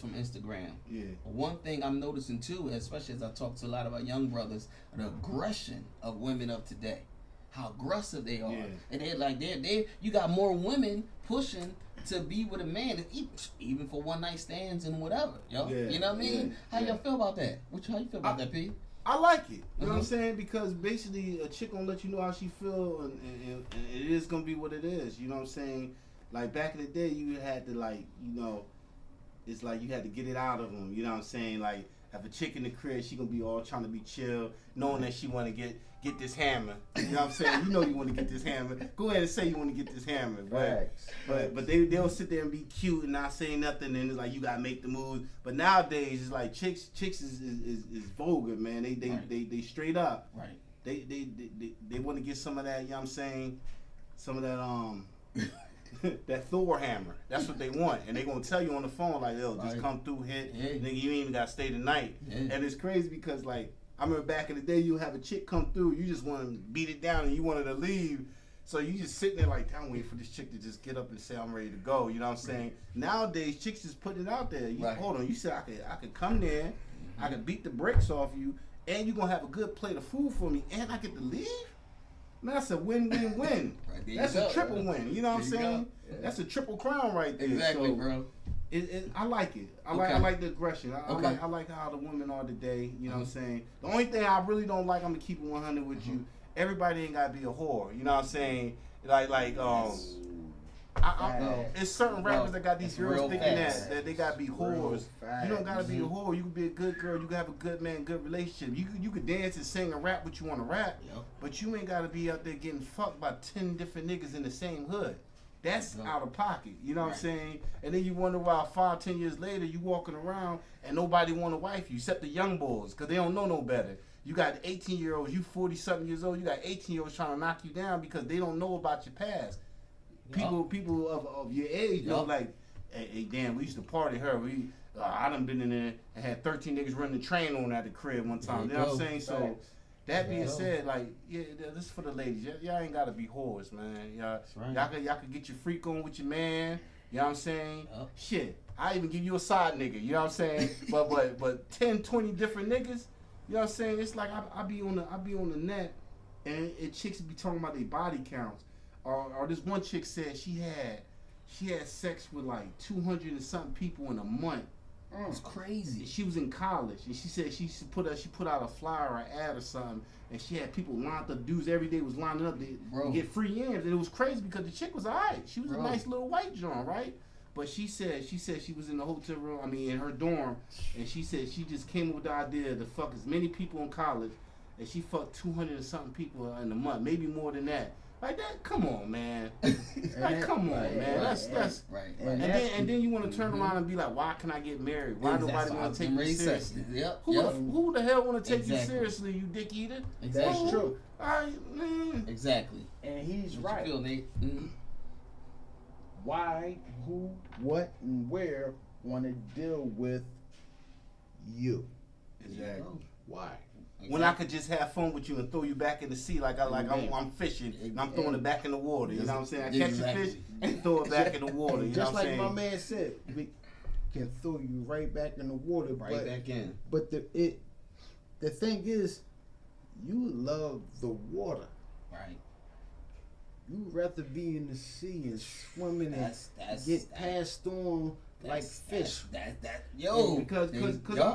Speaker 1: from Instagram.
Speaker 3: Yeah.
Speaker 1: One thing I'm noticing too, especially as I talk to a lot of our young brothers, the aggression of women of today. How aggressive they are,
Speaker 3: Yeah.
Speaker 1: and they you got more women pushing to be with a man, even for one night stands and whatever, yo.
Speaker 3: Yeah.
Speaker 1: You know what I mean?
Speaker 3: Yeah.
Speaker 1: How y'all feel about that? How you feel about that, P?
Speaker 3: I like it. You know what I'm saying? Because basically a chick gonna let you know how she feel, and it is gonna be what it is. You know what I'm saying? Like back in the day, you had to it's like you had to get it out of them. You know what I'm saying? Like have a chick in the crib, she gonna be all trying to be chill, knowing that she want to get this hammer. You know what I'm saying? You know you want to get this hammer. Go ahead and say you want to get this hammer. But they'll sit there and be cute and not say nothing, and it's like you gotta make the move. But nowadays it's like chicks is vulgar, man. They straight up.
Speaker 1: Right.
Speaker 3: They want to get some of that. You know what I'm saying? Some of that that Thor hammer. That's what they want, and they gonna tell you on the phone like, "Yo, just come through, hit, nigga. You ain't even gotta stay the night."
Speaker 1: Yeah.
Speaker 3: And it's crazy because like I remember back in the day, you have a chick come through, you just want to beat it down, and you wanted to leave, so you just sitting there like, I'm waiting for this chick to just get up and say I'm ready to go. You know what I'm saying? Nowadays, chicks just putting it out there. Hold on, you said I could come there, I could beat the brakes off you, and you gonna have a good plate of food for me, and I get to leave. Man, that's a win-win-win.
Speaker 1: Right,
Speaker 3: that's a triple win. You know what I'm saying?
Speaker 1: Yeah.
Speaker 3: That's a triple crown right there.
Speaker 1: Exactly,
Speaker 3: so,
Speaker 1: bro.
Speaker 3: I like it. I
Speaker 1: Okay.
Speaker 3: like the aggression. I like how the women are today. You know what I'm saying? The only thing I really don't like, I'm gonna keep it 100 with you. Everybody ain't gotta be a whore. You know what I'm saying? It's certain rappers that got these girls thinking that they gotta be whores. You don't gotta be a whore. You can be a good girl. You can have a good man, good relationship. You could dance and sing and rap what you want to rap, but you ain't gotta be out there getting fucked by 10 different niggas in the same hood. That's out of pocket, you know what I'm saying? And then you wonder why 5-10 years later you walking around and nobody want to wife you except the young boys because they don't know no better. You got 18-year-olds, you 40-something years old, you got 18-year-olds trying to knock you down because they don't know about your past. People of your age, know like, hey, damn, we used to party her. I done been in there and had 13 niggas running the train on at the crib one time. You know what I'm saying? So that being said, like, this is for the ladies. Y'all ain't gotta be whores, man. Y'all could get your freak on with your man. You know what I'm saying? Shit, I even give you a side nigga. You know what I'm saying? but 10, 20 different niggas. You know what I'm saying? It's like I be on the net, and chicks be talking about their body counts. Or this one chick said she had sex with like 200 and something people in a month.
Speaker 1: It's crazy.
Speaker 3: She was in college, and she said she put out a flyer or ad or something, and she had people lined up. Dudes every day was lining up to get free yams, and it was crazy because the chick was alright. She was a nice little white joint, right? But she said she was in the hotel room, in her dorm, and she said she just came up with the idea to fuck as many people in college, and she fucked 200 and something people in a month, maybe more than that. Like that, come on, man. Come on, man. That's
Speaker 1: right.
Speaker 3: And then you want to turn around and be like, why can I get married? Why nobody want to take you seriously? Who the hell want to take you seriously, you dick eater?
Speaker 2: That's true.
Speaker 1: Exactly.
Speaker 2: And he's
Speaker 1: what
Speaker 2: right.
Speaker 1: You feel, Nate?
Speaker 2: Why, who, what, and where want to deal with you?
Speaker 3: Exactly.
Speaker 2: Why?
Speaker 3: When I could just have fun with you and throw you back in the sea I'm fishing and I'm throwing it back in the water. You know what I'm saying? I catch a fish and throw it back in the water. You know what I'm saying?
Speaker 2: Just like my man said, we can throw you right back in the water.
Speaker 1: Back in.
Speaker 2: But the thing is, you love the water.
Speaker 1: Right.
Speaker 2: You'd rather be in the sea and swimming and get passed on like fish.
Speaker 3: Because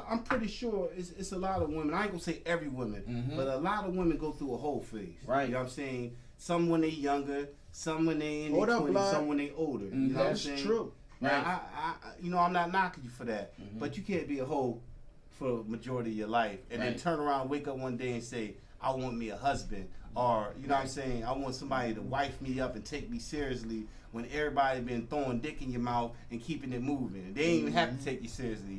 Speaker 3: I'm pretty sure it's a lot of women. I ain't gonna say every woman, but a lot of women go through a whole phase.
Speaker 2: Right.
Speaker 3: You know what I'm saying? Some when they younger, some when they in their 20s, some when they older. You know what I'm saying?
Speaker 2: That's true.
Speaker 3: Now, I'm not knocking you for that, but you can't be a hoe for the majority of your life and then turn around, wake up one day and say, I want me a husband, or you know what I'm saying, I want somebody to wife me up and take me seriously when everybody been throwing dick in your mouth and keeping it moving. They ain't even have to take you seriously.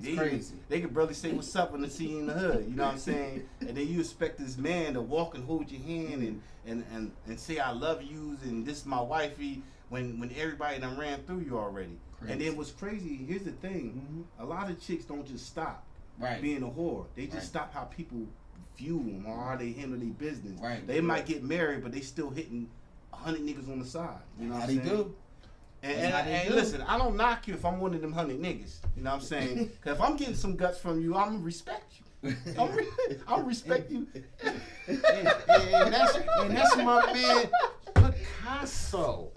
Speaker 3: They could barely say what's up when they see you in the hood. You know what I'm saying? And then you expect this man to walk and hold your hand and say I love you and this is my wifey when everybody done ran through you already. Crazy. And then what's crazy, here's the thing, a lot of chicks don't just stop being a whore. They just stop how people view them or how they handle their business. Right. They might get married, but they still hitting 100 niggas on the side. You know what I'm saying?
Speaker 1: Do.
Speaker 3: And listen, I don't knock you if I'm one of them 100 niggas. You know what I'm saying? Because if I'm getting some guts from you, I'm going to respect you. I'll respect you.
Speaker 2: and that's my man Picasso.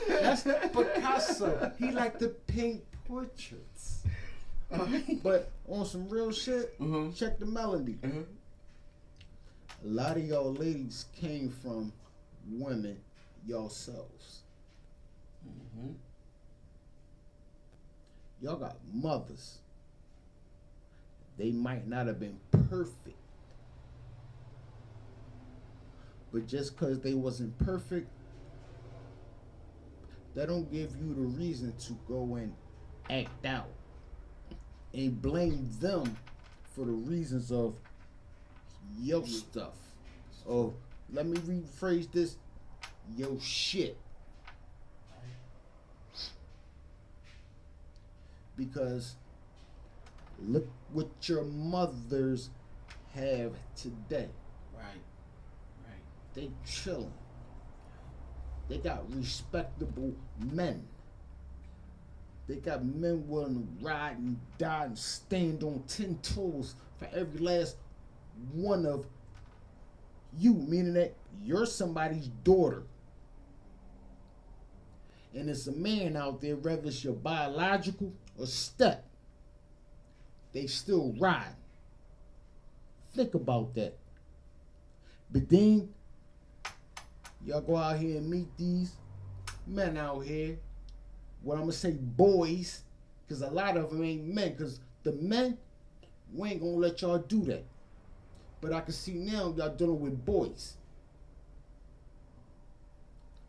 Speaker 2: That's Picasso. He like to paint portraits. But on some real shit, check the melody. A lot of y'all ladies came from women yourselves. Y'all got mothers. They might not have been perfect, but just because they wasn't perfect, that don't give you the reason to go and act out and blame them for the reasons of your stuff. Or let me rephrase this, your shit. Because look what your mothers have today.
Speaker 1: Right.
Speaker 2: They chilling. They got respectable men. They got men willing to ride and die and stand on 10 toes for every last one of you, meaning that you're somebody's daughter. And it's a man out there, whether it's your biological or step, they still ride. Think about that. But then, y'all go out here and meet these men out here, what I'm going to say boys, because a lot of them ain't men, because the men, we ain't going to let y'all do that. But I can see now y'all dealing with boys.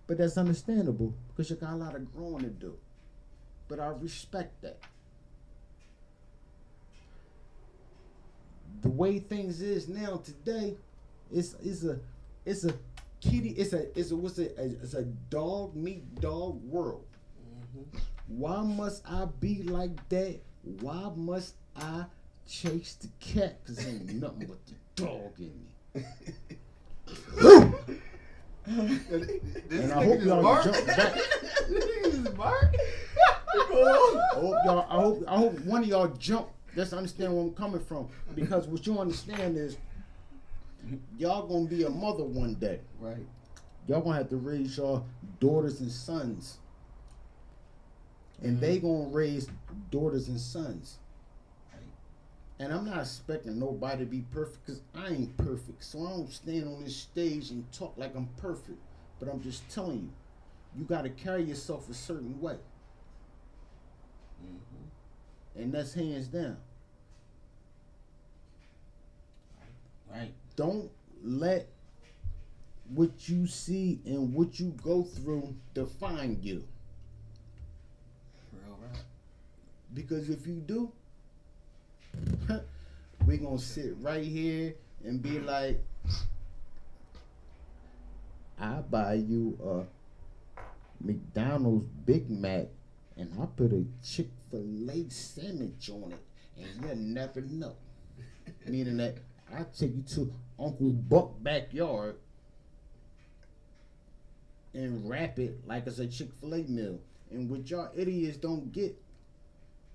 Speaker 2: But that's understandable, because you got a lot of growing to do. But I respect that. The way things is now today, it's a dog meat dog world. Why must I be like that? Why must I chase the cat? Cause ain't nothing but the dog in me. And I hope y'all jump back. I hope one of y'all jump. Just understand where I'm coming from. Because what you understand is y'all gonna be a mother one day.
Speaker 1: Right.
Speaker 2: Y'all gonna have to raise y'all daughters and sons. And they gonna raise daughters and sons. And I'm not expecting nobody to be perfect, because I ain't perfect. So I don't stand on this stage and talk like I'm perfect. But I'm just telling you, you gotta carry yourself a certain way. And that's hands down.
Speaker 1: Right.
Speaker 2: Don't let what you see and what you go through define you.
Speaker 1: Real right.
Speaker 2: Because if you do, we're going to sit right here and be like, I buy you a McDonald's Big Mac and I put a Chick-fil-A sandwich on it and you'll never know. Meaning that I take you to Uncle Buck's backyard and wrap it like it's a Chick-fil-A meal. And what y'all idiots don't get,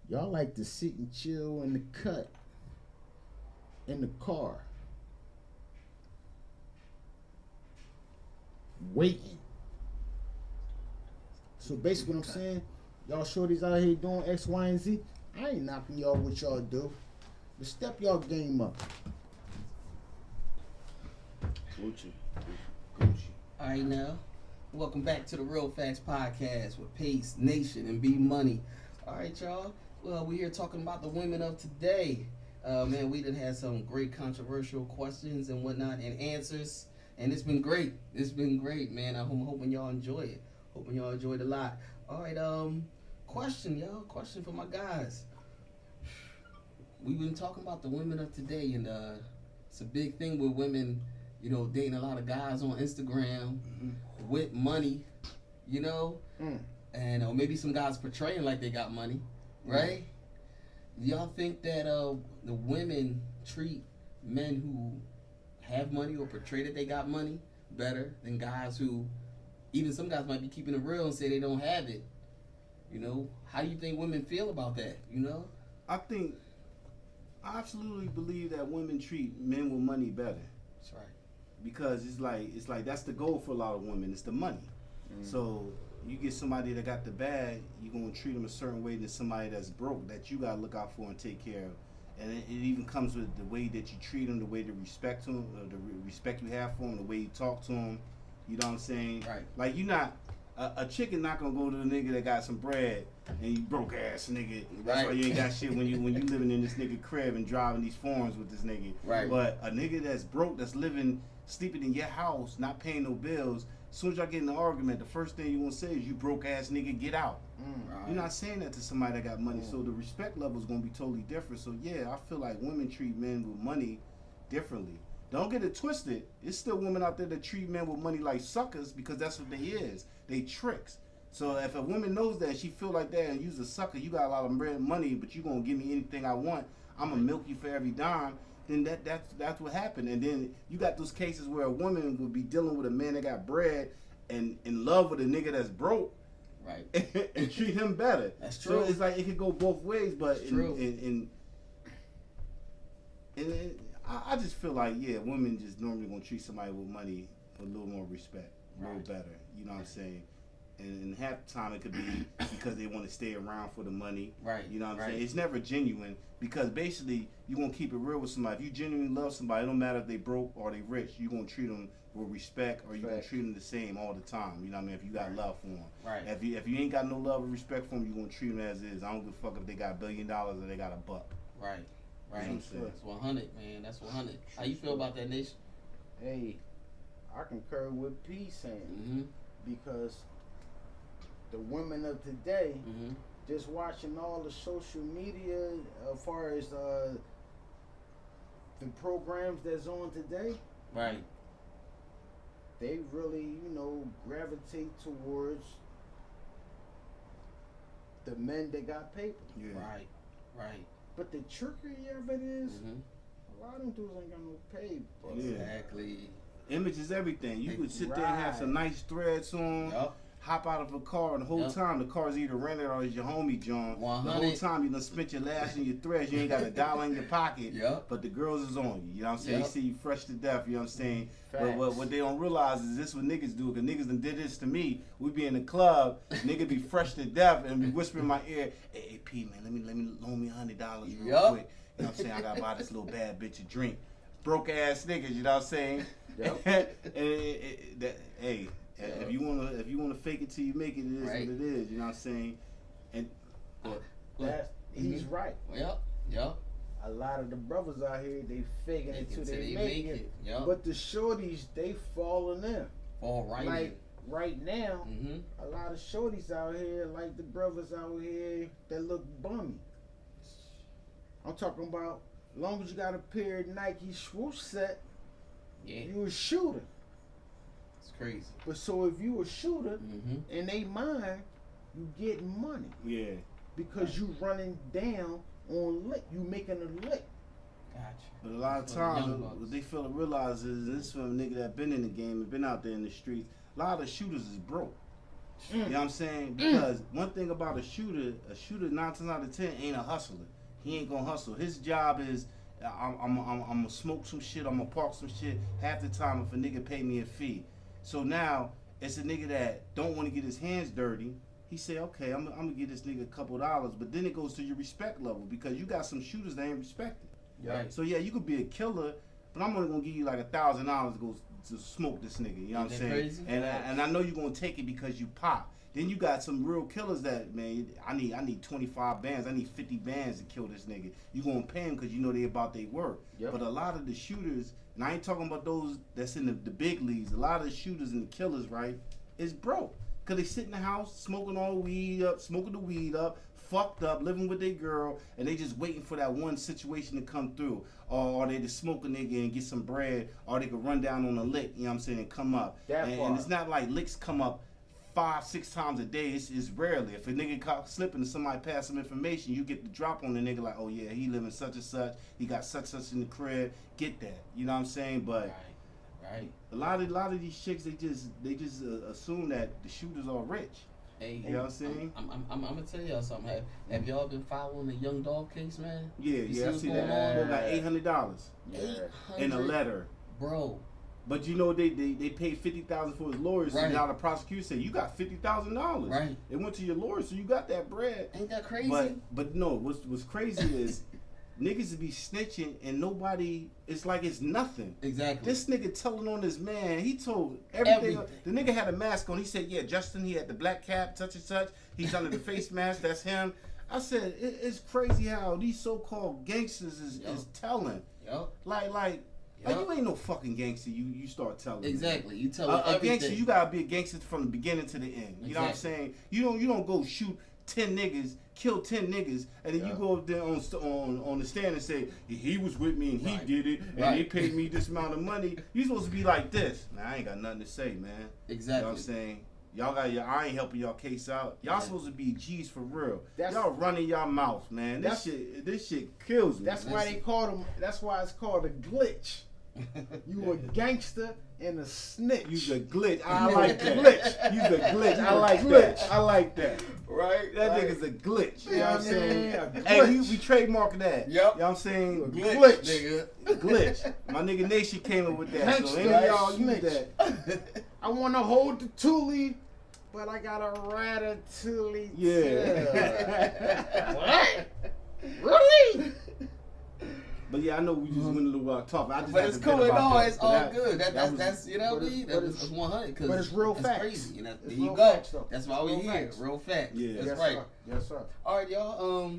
Speaker 2: y'all like to sit and chill in the cut in the car, waiting. So basically what I'm saying, y'all shorties out here doing X, Y, and Z, I ain't knocking y'all what y'all do, but step y'all game up.
Speaker 1: All right now, Welcome back to the Real Factz Podcast with Pace, Nation, and B Money. All right, y'all. Well, we're here talking about the women of today. Man, we done had some great controversial questions and whatnot and answers, and it's been great. It's been great, man. I'm hoping y'all enjoy it. Hoping y'all enjoyed a lot. All right, question, y'all. Question for my guys. We've been talking about the women of today, and it's a big thing with women, you know, dating a lot of guys on Instagram with money, you know, and or maybe some guys portraying like they got money, right? Do y'all think that the women treat men who have money or portray that they got money better than guys who, even some guys might be keeping it real and say they don't have it? You know, how do you think women feel about that? You know,
Speaker 3: I absolutely believe that women treat men with money better.
Speaker 1: that's right.
Speaker 3: Because it's like that's the goal for a lot of women. It's the money. So you get somebody that got the bag, you're gonna treat them a certain way than somebody that's broke that you gotta look out for and take care of. And it even comes with the way that you treat them, the way to respect them, the respect you have for them, the way you talk to them. You know what I'm saying?
Speaker 1: Right.
Speaker 3: Like you not a chicken not gonna go to the nigga that got some bread and you broke ass nigga. That's why you ain't got shit when you living in this nigga crib and driving these foreigns with this nigga.
Speaker 1: Right.
Speaker 3: But a nigga that's broke, that's sleeping in your house, not paying no bills. As soon as y'all get in the argument, the first thing you gonna say is, "You broke ass nigga, get out."
Speaker 1: Right.
Speaker 3: You're not saying that to somebody that got money, so the respect level is gonna be totally different. So yeah, I feel like women treat men with money differently. Don't get it twisted. It's still women out there that treat men with money like suckers because that's what they is. They tricks. So if a woman knows that, she feel like that and you's a sucker, you got a lot of money, but you gonna give me anything I want, I'm gonna milk you for every dime. Then that's what happened. And then you got those cases where a woman would be dealing with a man that got bread and in love with a nigga that's broke,
Speaker 1: Right.
Speaker 3: and treat him better.
Speaker 1: That's true.
Speaker 3: So it's like it could go both ways, but I just feel like women just normally gonna treat somebody with money with a little more respect, a little better. You know what I'm saying? And half the time it could be because they want to stay around for the money.
Speaker 1: Right.
Speaker 3: You know what I'm saying? It's never genuine because basically you gonna keep it real with somebody. If you genuinely love somebody, it don't matter if they broke or they rich. You gonna treat them with respect, or you gonna treat them the same all the time. You know what I mean? If you got love for them.
Speaker 1: Right.
Speaker 3: If you ain't got no love or respect for them, you gonna treat them as is. I don't give a fuck if they got $1 billion or they got $1.
Speaker 1: Right. Right.
Speaker 3: You know what I'm saying?
Speaker 1: That's 100, man. That's 100. How you feel about that, Nation?
Speaker 2: Hey, I concur with P saying because the women of today, just watching all the social media as far as the programs that's on today,
Speaker 1: Right.
Speaker 2: they really, gravitate towards the men that got paper.
Speaker 3: Yeah.
Speaker 1: Right. Right.
Speaker 2: But the trickery of it is, a lot of them dudes ain't got no paper.
Speaker 3: Yeah.
Speaker 1: Exactly.
Speaker 3: Image is everything. You could sit there and have some nice threads on.
Speaker 1: Yup.
Speaker 3: Hop out of a car, and the whole time the car's either rented or it's your homie John.
Speaker 1: 100.
Speaker 3: The whole time you done spent your last and your threads, you ain't got $1 in your pocket.
Speaker 1: Yep.
Speaker 3: But the girls is on you. You know what I'm saying?
Speaker 1: Yep.
Speaker 3: They see you fresh to death. You know what I'm saying? But
Speaker 2: Facts.
Speaker 3: what they don't realize is this what niggas do. Cause niggas done did this to me. We be in the club, nigga be fresh to death and be whispering in my ear, "Hey P man, let me loan me $100 real
Speaker 1: Yup.
Speaker 3: quick." You know what I'm saying? I gotta buy this little bad bitch a drink. Broke ass niggas. You know what I'm saying?
Speaker 2: Yep.
Speaker 3: Hey. If you wanna fake it till you make it, it is what it is. You know what I'm saying? And
Speaker 2: he's right.
Speaker 1: Yep. Yep.
Speaker 2: A lot of the brothers out here, they faking it till they make it.
Speaker 1: Yep.
Speaker 2: But the shorties, they falling in.
Speaker 1: All right.
Speaker 2: Like right now,
Speaker 1: Mm-hmm.
Speaker 2: a lot of shorties out here, like the brothers out here that look bummy. I'm talking about, as long as you got a pair of Nike swoosh set,
Speaker 1: Yeah.
Speaker 2: you a shooter.
Speaker 1: It's crazy.
Speaker 2: But so if you a shooter,
Speaker 1: Mm-hmm.
Speaker 2: in they mind, you getting money
Speaker 3: yeah.
Speaker 2: because you running down on lick. You making a lick.
Speaker 1: Gotcha.
Speaker 3: But a lot of
Speaker 1: That's what the young
Speaker 3: times,
Speaker 1: bucks.
Speaker 3: what they fail to realize is this from a nigga that been in the game and been out there in the streets. A lot of the shooters is broke. You know what I'm saying? Because one thing about a shooter 9 times out of 10 ain't a hustler. He ain't gonna hustle. His job is, I'm gonna smoke some shit. I'm gonna park some shit. Half the time, if a nigga pay me a fee. So now it's a nigga that don't want to get his hands dirty. He say, okay, I'm gonna give this nigga a couple dollars, but then it goes to your respect level because you got some shooters that ain't respected.
Speaker 1: Right.
Speaker 3: So yeah, you could be a killer, but I'm only gonna give you like $1,000 to go to smoke this nigga. You know what I'm saying?
Speaker 1: Crazy?
Speaker 3: And I know you're gonna take it because you pop. Then you got some real killers that, man, I need 25 bands, I need 50 bands to kill this nigga. You gonna pay them because you know they about their work.
Speaker 2: Yep.
Speaker 3: But a lot of the shooters, and I ain't talking about those that's in the big leagues. A lot of the shooters and the killers, right, is broke. Cause they sit in the house smoking all the weed up, fucked up, living with their girl, and they just waiting for that one situation to come through. Or they just smoke a nigga and get some bread, or they could run down on a lick, you know what I'm saying, and come up. And it's not like licks come up 5-6 times a day. It's rarely. If a nigga caught slipping and somebody pass some information, you get the drop on the nigga like, oh yeah, he living such and such, he got such in the crib, get that. You know what I'm saying? But
Speaker 1: right.
Speaker 3: A lot of these chicks, they just assume that the shooters are rich.
Speaker 1: Hey,
Speaker 3: you know what I'm saying?
Speaker 1: I'm gonna tell y'all something. Have y'all been following the Young Dog case, man?
Speaker 3: Yeah, I see that. They got $800 in a letter,
Speaker 1: bro.
Speaker 3: But you know they paid $50,000 for his lawyers,
Speaker 1: right.
Speaker 3: And now the prosecutor said you got $50,000.
Speaker 1: Right.
Speaker 3: It went to your lawyer, so you got that bread.
Speaker 1: Ain't that crazy?
Speaker 3: But no, what's crazy is niggas to be snitching and nobody. It's like it's nothing.
Speaker 1: Exactly.
Speaker 3: This nigga telling on this man. He told everything. The nigga had a mask on. He said, "Yeah, Justin. He had the black cap, such and such. He's under the face mask. That's him." I said, it's crazy how these so-called gangsters is telling.
Speaker 1: Yep.
Speaker 3: Like. Yep. You ain't no fucking gangster. You start telling.
Speaker 1: Exactly.
Speaker 3: Me.
Speaker 1: You tell
Speaker 3: a gangster. You gotta be a gangster from the beginning to the end. You know what I'm saying? You don't go shoot 10 niggas, kill 10 niggas, and then you go up there on the stand and say he was with me and he did it and they paid me this amount of money. You supposed to be like this. Man, I ain't got nothing to say, man.
Speaker 1: Exactly.
Speaker 3: You know what I'm saying? Y'all I ain't helping y'all case out. Y'all supposed to be G's for real. Y'all running y'all mouth, man. This shit kills me.
Speaker 2: That's why they called him. That's why it's called a glitch. You a gangster and a snitch.
Speaker 3: You's a glitch. I like that. Glitch. You's a glitch. I like that. I like that.
Speaker 2: Right?
Speaker 3: That nigga's a glitch. You know what I'm saying?
Speaker 2: Yeah,
Speaker 3: hey, we trademark that.
Speaker 2: Yep.
Speaker 3: You know what I'm saying?
Speaker 2: Glitch.
Speaker 3: Nigga. Glitch. My nigga Nation came up with that.
Speaker 2: Gangster,
Speaker 3: so any of y'all use that.
Speaker 2: I want to hold the Thule, but I got a ratatouille.
Speaker 3: Yeah.
Speaker 2: What? Really?
Speaker 3: But yeah, I know we just went a little tough. I just
Speaker 1: but it's cool. No, it's all good. That's you know what I mean.
Speaker 2: It's
Speaker 1: 100.
Speaker 2: But it's real facts.
Speaker 1: Crazy. You know, there
Speaker 2: you
Speaker 1: go.
Speaker 2: Facts,
Speaker 1: that's why we here. Real facts.
Speaker 3: Yeah,
Speaker 1: that's right.
Speaker 2: Sir. Yes, sir.
Speaker 1: All right, y'all.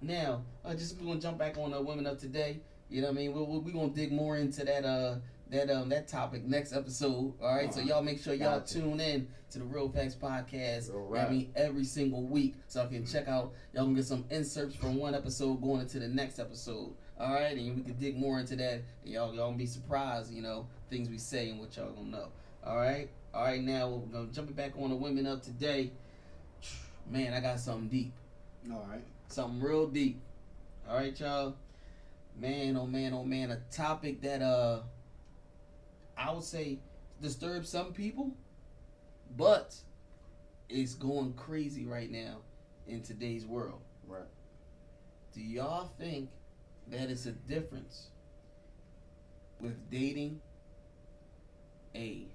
Speaker 1: Now, just we gonna jump back on Women of Today. You know what I mean? We gonna dig more into that topic next episode. All right, so y'all make sure y'all tune in to the Real Facts podcast. I mean, every single week, so I can check out. Y'all can get some inserts from one episode going into the next episode. All right, and we can dig more into that. And y'all gonna be surprised, you know, things we say and what y'all gonna know. All right. Now we're gonna jump it back on the Women of Today. Man, I got something deep.
Speaker 3: All right.
Speaker 1: Something real deep. All right, y'all. Man, oh man, oh man, a topic that I would say disturbs some people, but it's going crazy right now in today's world.
Speaker 2: Right.
Speaker 1: Do y'all think that it's a difference with dating a,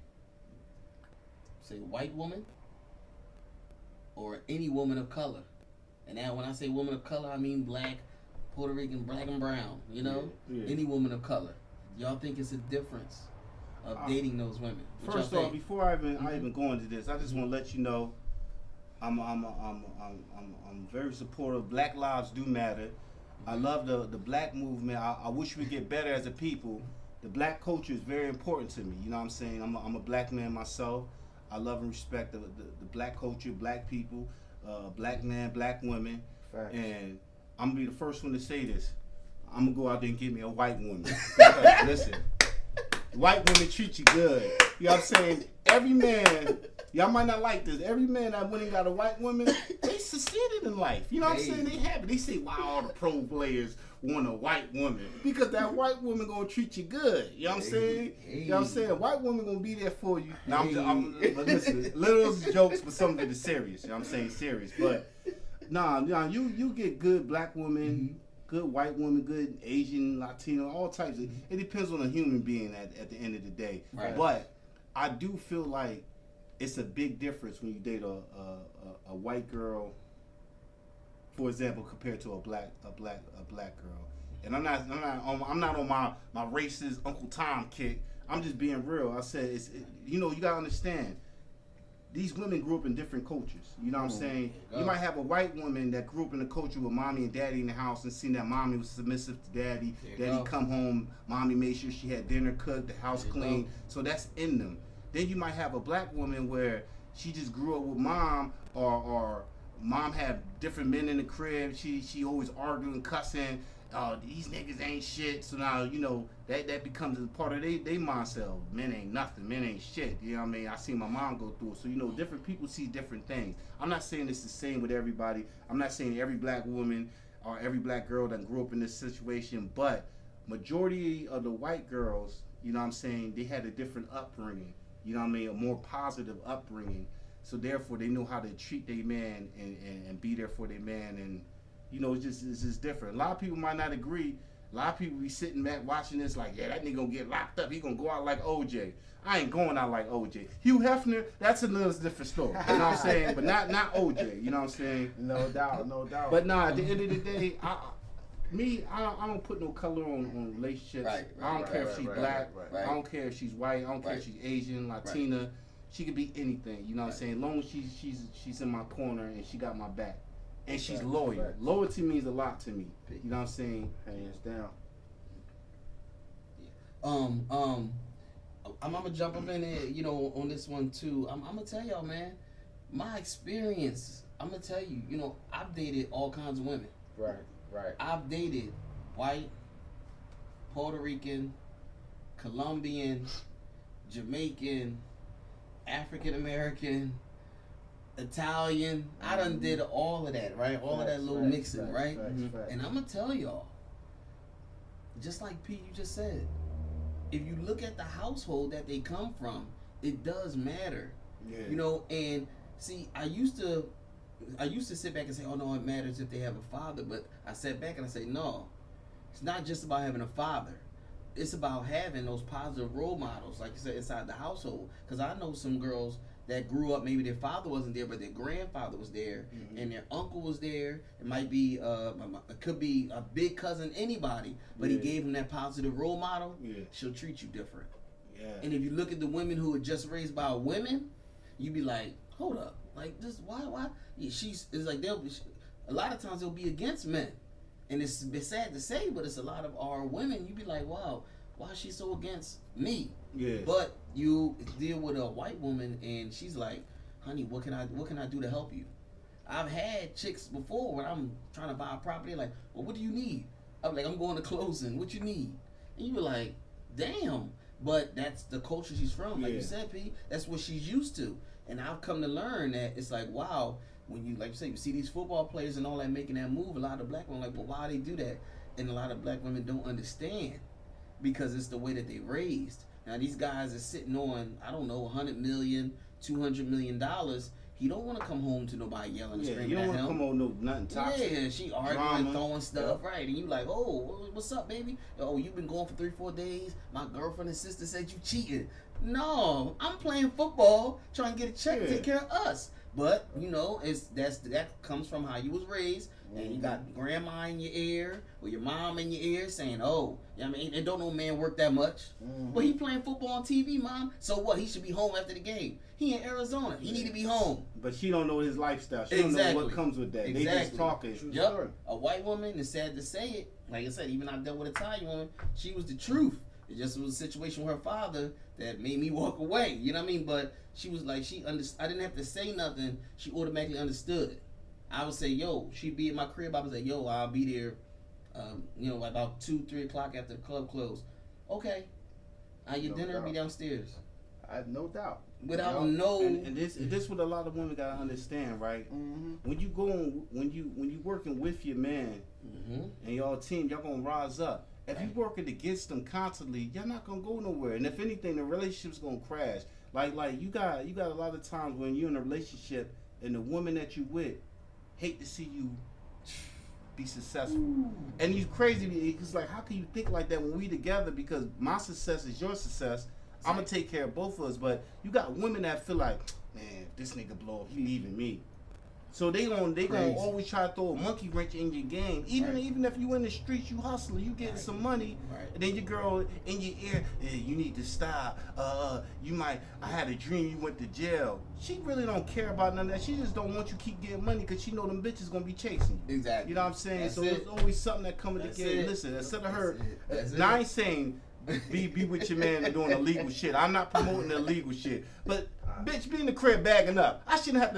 Speaker 1: say, white woman or any woman of color? And now when I say woman of color, I mean black, Puerto Rican, black and brown, you know?
Speaker 3: Yeah.
Speaker 1: Any woman of color. Y'all think it's a difference of dating those women? What
Speaker 3: first off, before I even go into this, I just want to let you know I'm very supportive. Black lives do matter. I love the black movement. I wish we get better as a people. The black culture is very important to me. You know what I'm saying? I'm a black man myself. I love and respect the black culture, black people, black men, black women.
Speaker 2: Facts.
Speaker 3: And I'm gonna be the first one to say this. I'm gonna go out there and get me a white woman. Because, listen, white women treat you good. You know what I'm saying? Every man, y'all might not like this. Every man that went and got a white woman, they succeeded in life. You know what I'm saying? They happy. They say, wow, all the pro players want a white woman. Because that white woman gonna treat you good. You know what I'm saying? You know what I'm saying? A white woman gonna be there for you. Now, but listen, little jokes, but some of it is serious. You know what I'm saying? Serious. But, nah, you get good black women, good white women, good Asian, Latino, all types of. It depends on a human being at the end of the day.
Speaker 1: Right.
Speaker 3: But I do feel like it's a big difference when you date a white girl, for example, compared to a black girl. And I'm not on my racist Uncle Tom kick. I'm just being real. I said, you know, you gotta understand. These women grew up in different cultures. You know what I'm saying? You might have a white woman that grew up in a culture with mommy and daddy in the house and seen that mommy was submissive to daddy. Daddy come home, mommy made sure she had dinner cooked, the house clean. So that's in them. Then you might have a black woman where she just grew up with mom, or mom had different men in the crib. She always arguing, cussing. These niggas ain't shit. So now, you know, that becomes a part of they mindset. Men ain't nothing. Men ain't shit. You know what I mean? I seen my mom go through it. So, you know, different people see different things. I'm not saying it's the same with everybody. I'm not saying every black woman or every black girl that grew up in this situation. But majority of the white girls, you know what I'm saying, they had a different upbringing. You know what I mean? A more positive upbringing. So, therefore, they know how to treat their man and be there for their man. And, you know, it's just different. A lot of people might not agree. A lot of people be sitting back watching this like, yeah, that nigga gonna get locked up. He gonna go out like OJ. I ain't going out like OJ. Hugh Hefner, that's another different story. You know what I'm saying? But not OJ. You know what I'm saying?
Speaker 2: No doubt, no doubt.
Speaker 3: But nah, at the end of the day, I don't put no color on relationships. I don't care if she's black. I don't care if she's white. I don't care if she's Asian, Latina. She could be anything. You know what I'm saying? As long as she's in my corner and she got my back. And she's loyal. Loyalty means a lot to me. You know what I'm saying?
Speaker 2: Hands down.
Speaker 1: I'm gonna jump up in there, you know, on this one too. I'm gonna tell y'all, man, my experience. I'm gonna tell you, you know, I've dated all kinds of women.
Speaker 2: Right.
Speaker 1: I've dated white, Puerto Rican, Colombian, Jamaican, African American, Italian. I done did all of that, right? All of that little mixing, right? And I'm gonna tell y'all, just like Pete, you just said, if you look at the household that they come from, it does matter.
Speaker 3: Yeah.
Speaker 1: You know, and see, I used to sit back and say, oh no, it matters if they have a father, but I sat back and I say, no, it's not just about having a father. It's about having those positive role models, like you said, inside the household. Because I know some girls that grew up, maybe their father wasn't there, but their grandfather was there, and their uncle was there. It might be, it could be a big cousin, anybody, but he gave them that positive role model. She'll treat you different. And if you look at the women who are just raised by women, you be like, hold up, like this, why? It's like a lot of times they'll be against men, and it's sad to say, but it's a lot of our women. You be like, wow, why is she so against me? But you deal with a white woman and she's like, honey, what can I do to help you? I've had chicks before when I'm trying to buy a property, like, well, what do you need? I'm like, I'm going to closing. What you need? And you be like, damn. But that's the culture she's from. Like you said, P, that's what she's used to. And I've come to learn that it's like, wow, when you, like you say, you see these football players and all that making that move, a lot of black women are like, well, why they do that? And a lot of black women don't understand because it's the way that they raised. Now these guys are sitting on, I don't know, 100 million, 200 million dollars. He don't want to come home to nobody yelling and screaming at him.
Speaker 3: You don't want to come home nothing toxic.
Speaker 1: Yeah, she arguing, throwing stuff, right? And you like, oh, what's up, baby? Oh, you've been going for 3-4 days. My girlfriend and sister said you cheating. No, I'm playing football, trying to get a check to take care of us. But you know, that comes from how you was raised. And you got grandma in your ear or your mom in your ear saying, oh, you know what I mean? And don't no man work that much. But he playing football on TV, mom. So what? He should be home after the game. He in Arizona. He need to be home.
Speaker 3: But she don't know his lifestyle. She don't know what comes with that. They just talking.
Speaker 1: Yep. A white woman, it's sad to say it. Like I said, even I dealt with an Italian woman. She was the truth. It just was a situation with her father that made me walk away. You know what I mean? But she was like, I didn't have to say nothing. She automatically understood. I would say, yo, she'd be at my crib. I would say, yo, I'll be there, about 2-3 o'clock after the club closed. Okay. Your dinner will be downstairs.
Speaker 2: I have no doubt.
Speaker 1: Without
Speaker 3: And this what a lot of women gotta understand, right? When you working with your man and y'all team, y'all gonna rise up. If you working against them constantly, y'all not gonna go nowhere. And if anything, the relationship's gonna crash. Like you got a lot of times when you're in a relationship and the woman that you with hate to see you be successful. And you crazy because like, how can you think like that when we together? Because my success is your success. I'm gonna take care of both of us. But you got women that feel like, man, if this nigga blow up, he leaving me. So they gonna
Speaker 1: Crazy.
Speaker 3: always try to throw a monkey wrench in your game. Even if you in the streets, you hustling, you getting some money, and then your girl in your ear, you need to stop. I had a dream you went to jail. She really don't care about none of that. She just don't want you to keep getting money because she know them bitches gonna be chasing you.
Speaker 1: Exactly.
Speaker 3: You know what I'm saying?
Speaker 1: That's
Speaker 3: so
Speaker 1: it.
Speaker 3: there's always something that coming
Speaker 1: That's
Speaker 3: together.
Speaker 1: it.
Speaker 3: Listen, instead of her,
Speaker 1: That's
Speaker 3: now I
Speaker 1: it.
Speaker 3: ain't saying be with your man and doing illegal shit. I'm not promoting the illegal shit. But bitch, be in the crib bagging up. I shouldn't have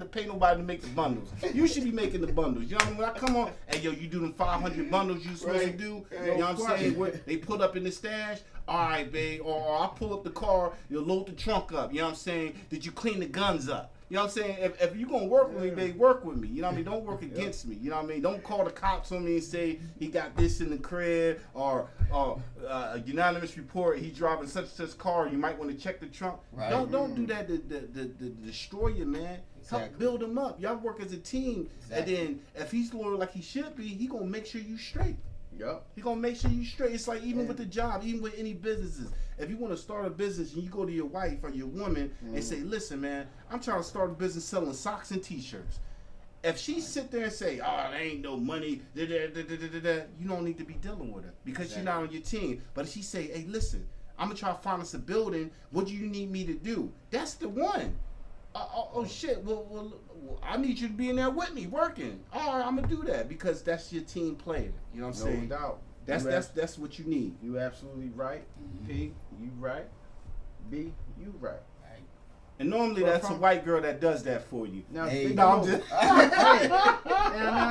Speaker 3: to pay nobody to make the bundles. You should be making the bundles. You know what I mean? When I come on, hey yo, you do them 500 bundles you supposed to do. You know what I'm saying? Where they put up in the stash. All right, babe. Or I pull up the car, you load the trunk up. You know what I'm saying? Did you clean the guns up? You know what I'm saying? If you gonna work with me, babe, work with me. You know what I mean? Don't work against me. You know what I mean? Don't call the cops on me and say he got this in the crib or a unanimous report. He's driving such car. You might want to check the trunk.
Speaker 1: Right.
Speaker 3: Don't do that to destroy you, man.
Speaker 1: Exactly.
Speaker 3: Help build him up. Y'all work as a team.
Speaker 1: Exactly.
Speaker 3: And then if he's loyal like he should be, he gonna make sure you straight.
Speaker 2: Yup.
Speaker 3: He gonna make sure you straight. It's like even with the job, even with any businesses. If you want to start a business and you go to your wife or your woman and say, "Listen, man, I'm trying to start a business selling socks and T-shirts." If she sit there and say, "Oh, there ain't no money," you don't need to be dealing with her because she's not on your team. But if she say, "Hey, listen, I'm gonna try to find us a building. What do you need me to do?" That's the one. Oh shit! Well, I need you to be in there with me working. All right, I'm gonna do that because that's your team player. You know what I'm saying?
Speaker 2: No doubt.
Speaker 3: That's what you need.
Speaker 2: You absolutely right. P, you right. B, you right.
Speaker 3: And normally
Speaker 2: Well,
Speaker 3: that's a white girl that does that for you.
Speaker 2: Now,
Speaker 1: Hey,
Speaker 2: think
Speaker 3: no, I'm
Speaker 2: about-
Speaker 3: just-
Speaker 2: Hey,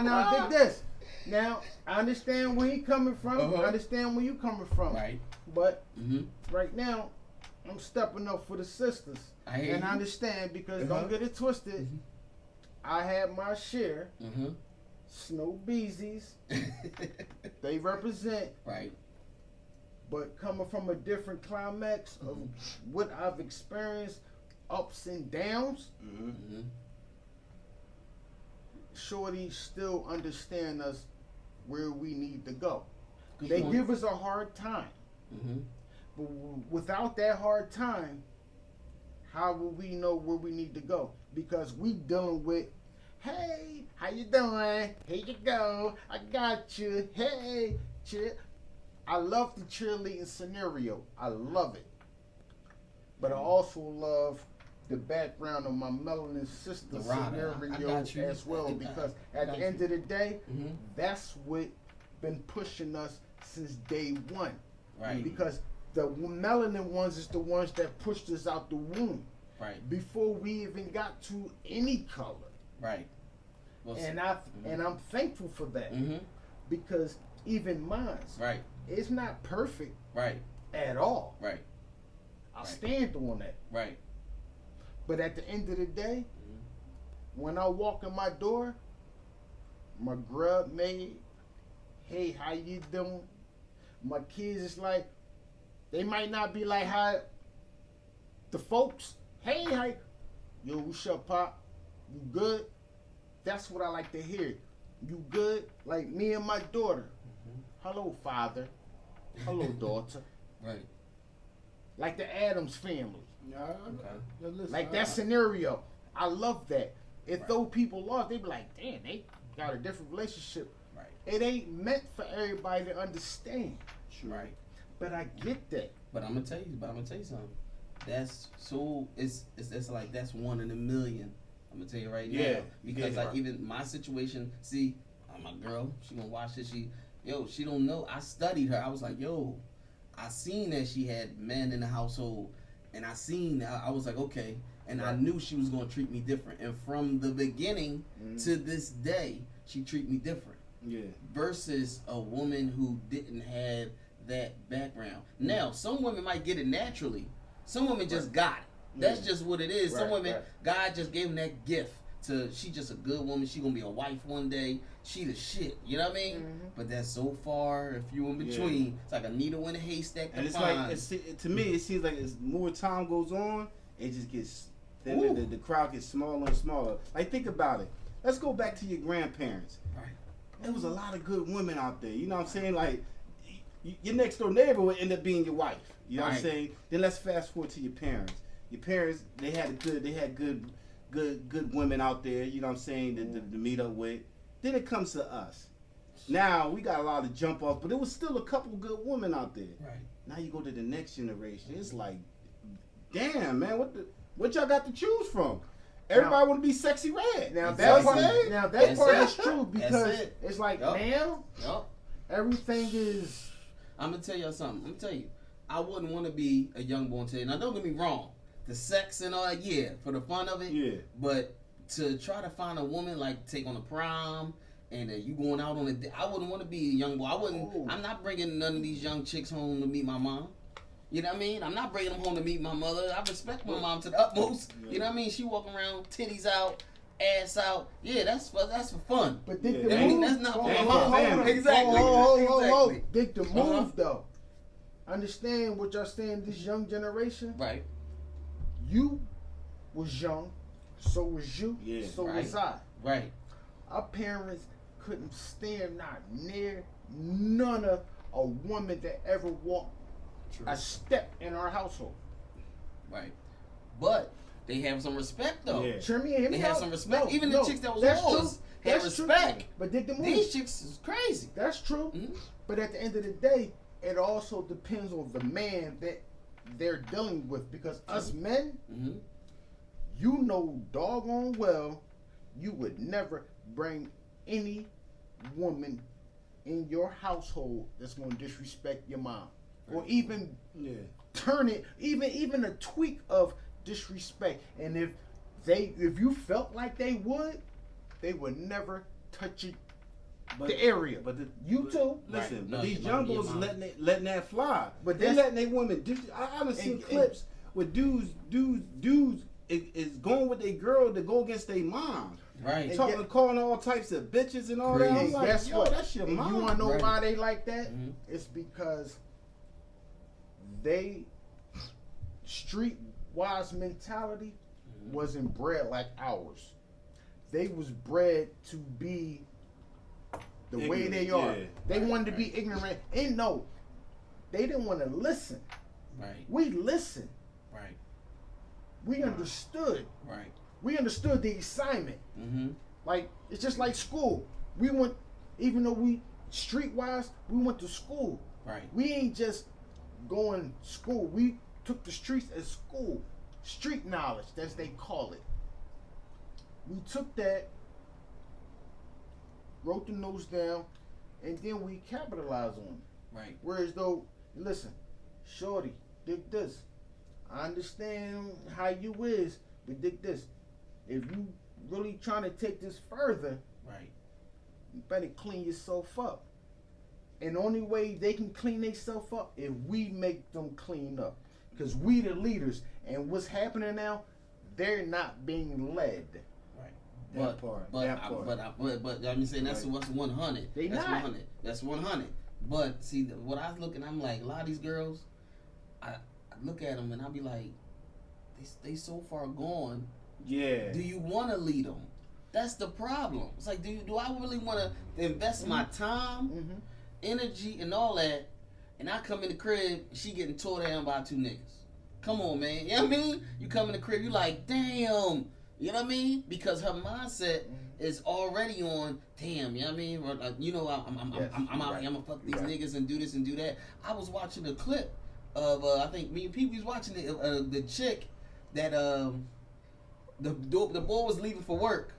Speaker 2: now, think this. Now, I understand where he coming from.
Speaker 1: Uh-huh.
Speaker 2: I understand where you coming from.
Speaker 1: Right.
Speaker 2: But
Speaker 1: Mm-hmm.
Speaker 2: right now, I'm stepping up for the sisters.
Speaker 1: I hear
Speaker 2: And
Speaker 1: you.
Speaker 2: I understand because
Speaker 1: Uh-huh.
Speaker 2: don't get it twisted.
Speaker 1: Mhm.
Speaker 2: I had my share.
Speaker 1: Mm-hmm.
Speaker 2: Snow Beezies. They represent.
Speaker 1: Right.
Speaker 2: But coming from a different climax of what I've experienced, ups and downs,
Speaker 1: Mm-hmm.
Speaker 2: Shorty still understand us where we need to go.
Speaker 1: Good
Speaker 2: They
Speaker 1: point.
Speaker 2: give us a hard time.
Speaker 1: Mm-hmm.
Speaker 2: But without that hard time, how will we know where we need to go? Because we dealing with, hey, how you doing? Here you go. I got you. Hey, cheer. I love the cheerleading scenario. I love it. But I also love the background of my melanin sister
Speaker 1: The rider. I
Speaker 2: scenario
Speaker 1: got you.
Speaker 2: as well.
Speaker 1: I
Speaker 2: Because
Speaker 1: got
Speaker 2: at the
Speaker 1: you.
Speaker 2: end of the day,
Speaker 1: Mm-hmm.
Speaker 2: that's what been pushing us since day one.
Speaker 1: Right.
Speaker 2: Because the melanin ones is the ones that pushed us out the womb
Speaker 1: Right.
Speaker 2: before we even got to any color.
Speaker 1: Right. Well,
Speaker 2: And I'm thankful for that.
Speaker 1: Mm-hmm.
Speaker 2: Because even mine,
Speaker 1: Right.
Speaker 2: it's not perfect
Speaker 1: Right.
Speaker 2: at all.
Speaker 1: Right.
Speaker 2: I
Speaker 1: Right.
Speaker 2: stand on that.
Speaker 1: Right.
Speaker 2: But at the end of the day, when I walk in my door, my grub maid, hey, how you doing? My kids is like, they might not be like how the folks, hey, how, yo, what's up, Pop? You good? That's what I like to hear. You good? Like me and my daughter. Hello, father. Hello, daughter.
Speaker 1: Right.
Speaker 2: Like the Addams family.
Speaker 1: Okay.
Speaker 2: Like that scenario. I love that. It throw people off. They be like, damn, they got a different relationship.
Speaker 1: Right.
Speaker 2: It ain't meant for everybody to understand.
Speaker 1: Right.
Speaker 2: But I get that.
Speaker 1: But I'm gonna tell you something. That's so it's like that's one in a million. I'm gonna tell you right now. Because like even my situation, see, my girl, she gonna watch this. She don't know. I studied her. I was like, yo, I seen that she had men in the household, and I was like, okay, and I knew she was gonna treat me different. And from the beginning to this day, she treat me different.
Speaker 3: Yeah.
Speaker 1: Versus a woman who didn't have that background. Now, some women might get it naturally. Some women just got it. That's just what it is. Some women, God just gave them that gift. She just a good woman. She gonna be a wife one day. She the shit. You know what I mean? But that's so far, if you in between, it's like a needle in a haystack.
Speaker 3: And it's like, to me, it seems like as more time goes on, it just gets, the crowd gets smaller and smaller. Like, think about it. Let's go back to your grandparents.
Speaker 1: Right.
Speaker 3: There was a lot of good women out there. You know what I'm saying? Like, your next door neighbor would end up being your wife. You know what I'm saying? Then let's fast forward to your parents. Your parents, they had good good women out there, you know what I'm saying, to meet up with. Then it comes to us. Now we got a lot of jump offs, but there was still a couple good women out there.
Speaker 1: Right.
Speaker 3: Now you go to the next generation. It's like, damn, man, what y'all got to choose from? Everybody want to be sexy red.
Speaker 2: Now
Speaker 1: Exactly.
Speaker 2: that part is true because it's like
Speaker 1: Yup.
Speaker 2: now
Speaker 1: Yup.
Speaker 2: everything is.
Speaker 1: I'm gonna tell y'all something. I'm gonna tell you, I wouldn't want to be a young boy today. Now, don't get me wrong, the sex and all that, yeah, for the fun of it.
Speaker 3: Yeah.
Speaker 1: But to try to find a woman like take on a prom and you going out on a, I wouldn't want to be a young boy. I wouldn't.
Speaker 2: Oh.
Speaker 1: I'm not bringing none of these young chicks home to meet my mom. You know what I mean? I'm not bringing them home to meet my mother. I respect my mom to the utmost.
Speaker 3: Yeah.
Speaker 1: You know what I mean? She walking around, titties out, ass out. Yeah, that's for fun.
Speaker 2: But think
Speaker 3: Yeah,
Speaker 2: the
Speaker 3: that
Speaker 2: move.
Speaker 1: that's not for
Speaker 3: my
Speaker 2: hold
Speaker 3: mom.
Speaker 2: on.
Speaker 1: Exactly. Exactly.
Speaker 2: Think the move
Speaker 1: Uh-huh.
Speaker 2: though. Understand what y'all saying? This young generation.
Speaker 1: Right.
Speaker 2: You was young, so was you.
Speaker 3: Yeah,
Speaker 2: so
Speaker 1: right.
Speaker 2: was I.
Speaker 1: Right.
Speaker 2: Our parents couldn't stand not near none of a woman that ever walked a step in our household.
Speaker 1: Right. But they have some respect though.
Speaker 3: Yeah.
Speaker 2: Hear me, hear me
Speaker 1: They have
Speaker 2: out.
Speaker 1: some respect.
Speaker 2: No,
Speaker 1: Even
Speaker 2: no,
Speaker 1: the chicks that was
Speaker 2: that's
Speaker 1: whores
Speaker 2: true.
Speaker 1: had
Speaker 2: That's true.
Speaker 1: respect.
Speaker 2: But did the move?
Speaker 1: These chicks is crazy.
Speaker 2: That's true.
Speaker 1: Mhm.
Speaker 2: But at the end of the day, it also depends on the man that they're dealing with. Because us men,
Speaker 1: Mm-hmm.
Speaker 2: you know doggone well, you would never bring any woman in your household that's going to disrespect your mom, or even
Speaker 3: Yeah.
Speaker 2: turn it, even a tweak of disrespect. And if you felt like they would never touch it. The area.
Speaker 3: But
Speaker 2: You too.
Speaker 3: Listen,
Speaker 1: Right.
Speaker 3: but
Speaker 1: No,
Speaker 3: these
Speaker 1: your
Speaker 3: young
Speaker 1: mom-
Speaker 3: boys
Speaker 1: your
Speaker 3: is
Speaker 1: mom.
Speaker 3: letting that fly.
Speaker 2: But
Speaker 3: They
Speaker 2: that's-
Speaker 3: letting they women. I've seen clips where dudes is going with their girl to go against their mom.
Speaker 1: Right.
Speaker 2: And
Speaker 3: Talking,
Speaker 2: get-
Speaker 3: calling all types of bitches and all that. I'm
Speaker 2: And
Speaker 3: like,
Speaker 2: guess
Speaker 3: yo,
Speaker 2: what?
Speaker 3: that's your
Speaker 2: And
Speaker 3: mom.
Speaker 2: you want to know
Speaker 1: Right.
Speaker 2: why they like that?
Speaker 1: Mhm.
Speaker 2: It's because they streetwise mentality wasn't bred like ours. They was bred to be the way
Speaker 3: Ignorant,
Speaker 2: they are.
Speaker 3: yeah.
Speaker 2: They
Speaker 1: Right,
Speaker 2: wanted to
Speaker 1: right.
Speaker 2: be ignorant. And no, they didn't want to listen.
Speaker 1: Right.
Speaker 2: We listened.
Speaker 1: Right.
Speaker 2: We understood.
Speaker 1: Right.
Speaker 2: We understood the assignment.
Speaker 1: Mm-hmm.
Speaker 2: Like, it's just like school. We went, even though we streetwise, we went to school.
Speaker 1: Right.
Speaker 2: We ain't just going school. We took the streets as school. Street knowledge, as they call it. We took that, wrote the notes down, and then we capitalized on it.
Speaker 1: Right.
Speaker 2: Whereas though, listen, shorty, dig this. I understand how you is, but dig this. If you really trying to take this further,
Speaker 1: Right.
Speaker 2: you better clean yourself up. And the only way they can clean themselves up if we make them clean up. Because we the leaders. And what's happening now, they're not being led.
Speaker 1: Right.
Speaker 3: That part.
Speaker 1: But I'm saying that's
Speaker 3: Right.
Speaker 1: what's 100.
Speaker 2: They
Speaker 1: That's
Speaker 2: not.
Speaker 1: 100. That's 100. But see, what I was looking, I'm like, a lot of these girls, I look at them and I be like, they so far gone.
Speaker 3: Yeah.
Speaker 1: Do you want to lead them? That's the problem. It's like, do I really want to invest my time,
Speaker 2: Mm-hmm.
Speaker 1: energy, and all that, and I come in the crib, she getting tore down by two niggas? Come on, man. You know what I mean? You come in the crib, you like, damn. You know what I mean? Because her mindset is already on, damn, you know what I mean? Or like, you know, I'm
Speaker 2: Yes,
Speaker 1: out
Speaker 2: right.
Speaker 1: here, I'm gonna fuck these
Speaker 2: Right.
Speaker 1: niggas and do this and do that. I was watching a clip of, I think me and Pete was watching it, the chick that, the boy was leaving for work.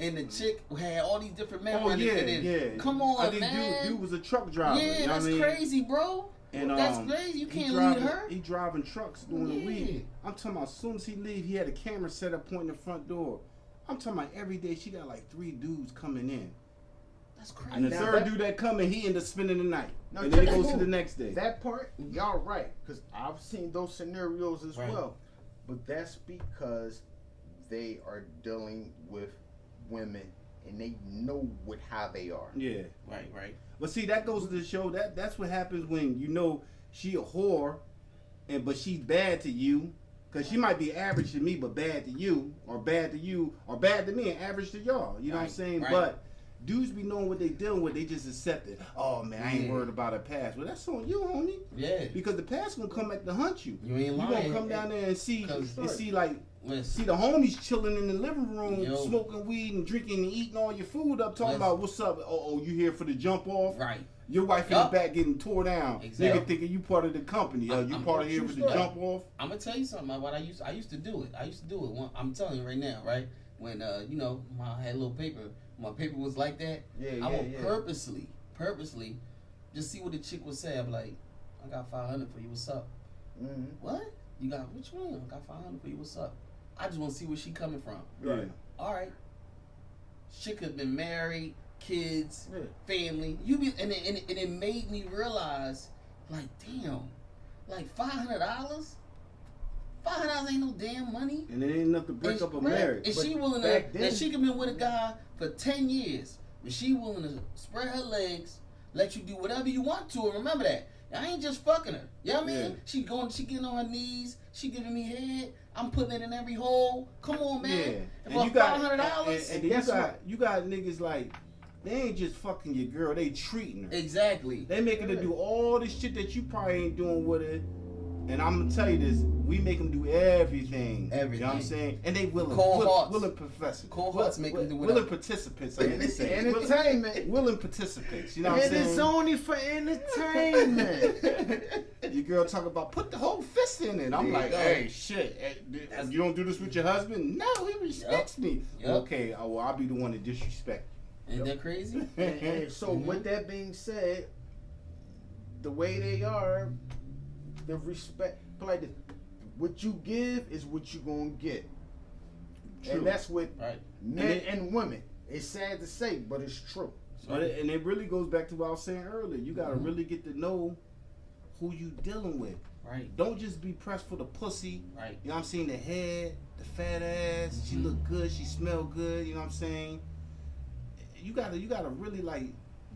Speaker 1: And the chick had all these different men
Speaker 3: Oh
Speaker 1: running
Speaker 3: yeah,
Speaker 1: in it.
Speaker 3: yeah.
Speaker 1: Come on,
Speaker 3: I think
Speaker 1: man.
Speaker 3: Dude was a truck driver.
Speaker 1: Yeah,
Speaker 3: you know
Speaker 1: that's
Speaker 3: what I mean?
Speaker 1: crazy, bro.
Speaker 3: And,
Speaker 1: that's crazy. You
Speaker 3: he
Speaker 1: can't
Speaker 3: driving,
Speaker 1: lead her.
Speaker 3: He driving trucks during the
Speaker 1: Yeah.
Speaker 3: week. I'm talking about as soon as he leave, he had a camera set up pointing the front door. I'm talking about every day she got like 3 dudes coming in.
Speaker 1: That's
Speaker 3: And
Speaker 1: crazy.
Speaker 3: the
Speaker 2: Now
Speaker 3: third
Speaker 2: that-
Speaker 3: dude that coming, he end up spending the night.
Speaker 2: No,
Speaker 3: and then it
Speaker 2: check
Speaker 3: goes
Speaker 2: that
Speaker 3: to the
Speaker 2: out.
Speaker 3: next day.
Speaker 2: That part, y'all right. Because I've seen those scenarios as
Speaker 1: Right.
Speaker 2: well. But that's because they are dealing with women and they know how they are.
Speaker 3: Yeah.
Speaker 1: Right.
Speaker 3: But see, that goes to show that's what happens when you know she a whore, but she's bad to you. Cause she might be average to me, but bad to you, or bad to you, or bad to me, and average to y'all. You know what I'm
Speaker 1: Right,
Speaker 3: saying?
Speaker 1: right.
Speaker 3: But dudes be knowing what they dealing with. They just accept it. Oh man, I ain't worried about a past. Well, that's on you, homie.
Speaker 1: Yeah.
Speaker 3: Because the past gonna come back to hunt you.
Speaker 1: You ain't lying.
Speaker 3: You gonna come down there and see like.
Speaker 1: Listen.
Speaker 3: See the homies chilling in the living room,
Speaker 1: Yo.
Speaker 3: smoking weed and drinking and eating all your food up, talking about what's up. Oh, you here for the jump off?
Speaker 1: Right.
Speaker 3: Your wife in the back getting tore down.
Speaker 1: Exactly.
Speaker 3: Nigga thinking you part of the company. You part of here for the jump off.
Speaker 1: I'm gonna tell you something about what I used to do it. I'm telling you right now, right? When you know, I had a little paper. My paper was like that. I would purposely just see what the chick would say. I'm like, I got 500 for you. What's up?
Speaker 2: Mm-hmm.
Speaker 1: What? You got which one? I got 500 for you. What's up? I just want to see where she coming from.
Speaker 3: Right.
Speaker 1: All right. She could have been married, kids, family. And it made me realize, like, damn, like $500. $500 ain't no damn money.
Speaker 3: And it ain't enough to break up a marriage.
Speaker 1: And she willing to, and she could been with a guy for 10 years, but she willing to spread her legs, let you do whatever you want to her. Remember that. I ain't just fucking her. You know what I mean? She getting on her knees. She giving me head. I'm putting it in every hole. Come on, man.
Speaker 3: Yeah.
Speaker 1: For $500.
Speaker 3: And you got niggas like, they ain't just fucking your girl. They treating her.
Speaker 1: Exactly.
Speaker 3: They making her do all this shit that you probably ain't doing with her. And I'm gonna tell you this, we make them do everything. You know what I'm saying? And they willing professors.
Speaker 1: Cold hearts make them do
Speaker 3: willing participants, I'm gonna say.
Speaker 2: Entertainment.
Speaker 3: Willing participants, you know what I'm saying?
Speaker 2: And it's only for entertainment.
Speaker 3: Your girl talk about put the whole fist in it. I'm like, hey, shit, you don't do this with your husband? No, he respects me. Okay, well, I'll be the one to disrespect you.
Speaker 1: Ain't that crazy?
Speaker 2: And so with that being said, the way they are, the respect, like this, what you give is what you gonna get. True. And that's with men and women. It's sad to say, but it's true.
Speaker 3: And it really goes back to what I was saying earlier. You gotta really get to know who you dealing with.
Speaker 1: Right.
Speaker 3: Don't just be pressed for the pussy.
Speaker 1: Right.
Speaker 3: You know what I'm saying? The head, the fat ass, she look good, she smell good, you know what I'm saying? You gotta really like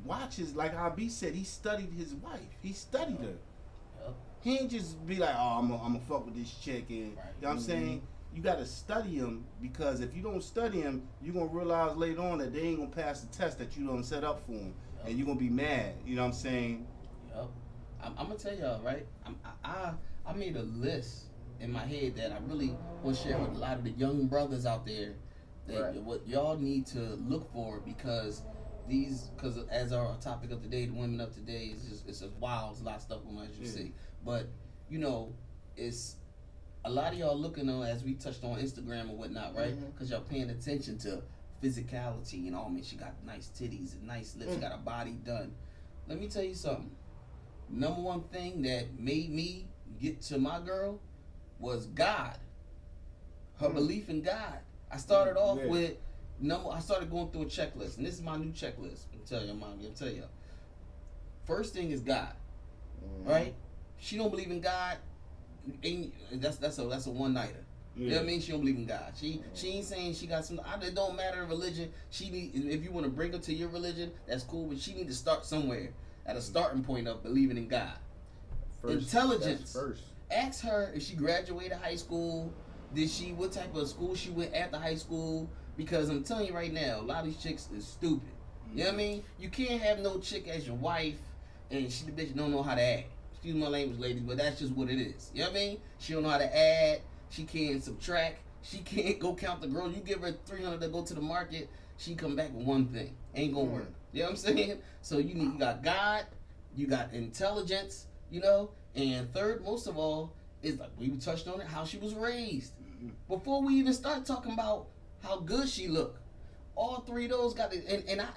Speaker 3: watch his, like Abi said, he studied his wife. He studied her. He ain't just be like, oh, I'm gonna fuck with this chick, and you know what I'm saying? You gotta study him, because if you don't study him, you're gonna realize later on that they ain't gonna pass the test that you done set up for them, and you're gonna be mad. You know what I'm saying?
Speaker 1: Yep. I'm gonna tell y'all, right? I made a list in my head that I really want to share with a lot of the young brothers out there. That what y'all need to look for, because as our topic of today, the women of today is just, it's a wild, it's a lot of stuff going on, as you see. But you know, it's a lot of y'all looking on, as we touched on Instagram and whatnot, right? Because y'all paying attention to physicality. You know, I mean, she got nice titties and nice lips, she got a body done. Let me tell you something. Number one thing that made me get to my girl was God. Her belief in God. I started off with I started going through a checklist, and this is my new checklist. I'm telling you, mommy. I'm telling you. First thing is God, right? She don't believe in God. That's a one nighter. You know what I mean? She don't believe in God. She ain't saying she got some. It don't matter her religion. If you want to bring her to your religion, that's cool. But she need to start somewhere at a starting point of believing in God. Intelligence. Ask her if she graduated high school. What type of school she went after high school? Because I'm telling you right now, a lot of these chicks is stupid. You know what I mean? You can't have no chick as your wife and she the bitch don't know how to act. Excuse my language, ladies, but that's just what it is. You know what I mean? She don't know how to add. She can't subtract. She can't go count the girls. You give her 300 to go to the market, she come back with one thing. Ain't gonna work. You know what I'm saying? So you got God, you got intelligence, you know, and third, most of all, is like we touched on it, how she was raised. Before we even start talking about how good she looked, all three of those got it.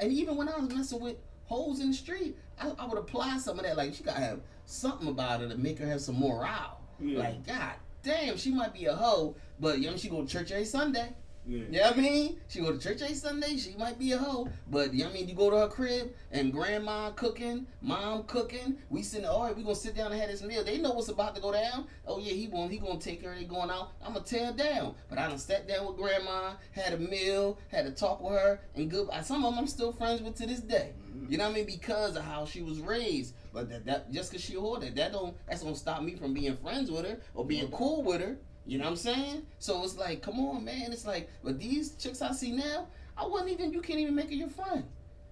Speaker 1: And even when I was messing with hoes in the street, I would apply some of that. Like, she gotta have something about her to make her have some morale. Like, God damn, she might be a hoe, but you know, she go to church every Sunday. You know what I mean? She go to church every Sunday, she might be a hoe, but you know what I mean? You go to her crib and grandma cooking, mom cooking, we sitting, all right, we gonna sit down and have this meal. They know what's about to go down. Oh yeah, he gonna take her, they going out. I'm gonna tear down. But I done sat down with grandma, had a meal, had to talk with her, and good. Some of them I'm still friends with to this day. You know what I mean? Because of how she was raised. But that just cause she a whore, that's gonna stop me from being friends with her or being cool with her. You know what I'm saying? So it's like, come on, man. It's like, but these chicks I see now, you can't even make her your friend.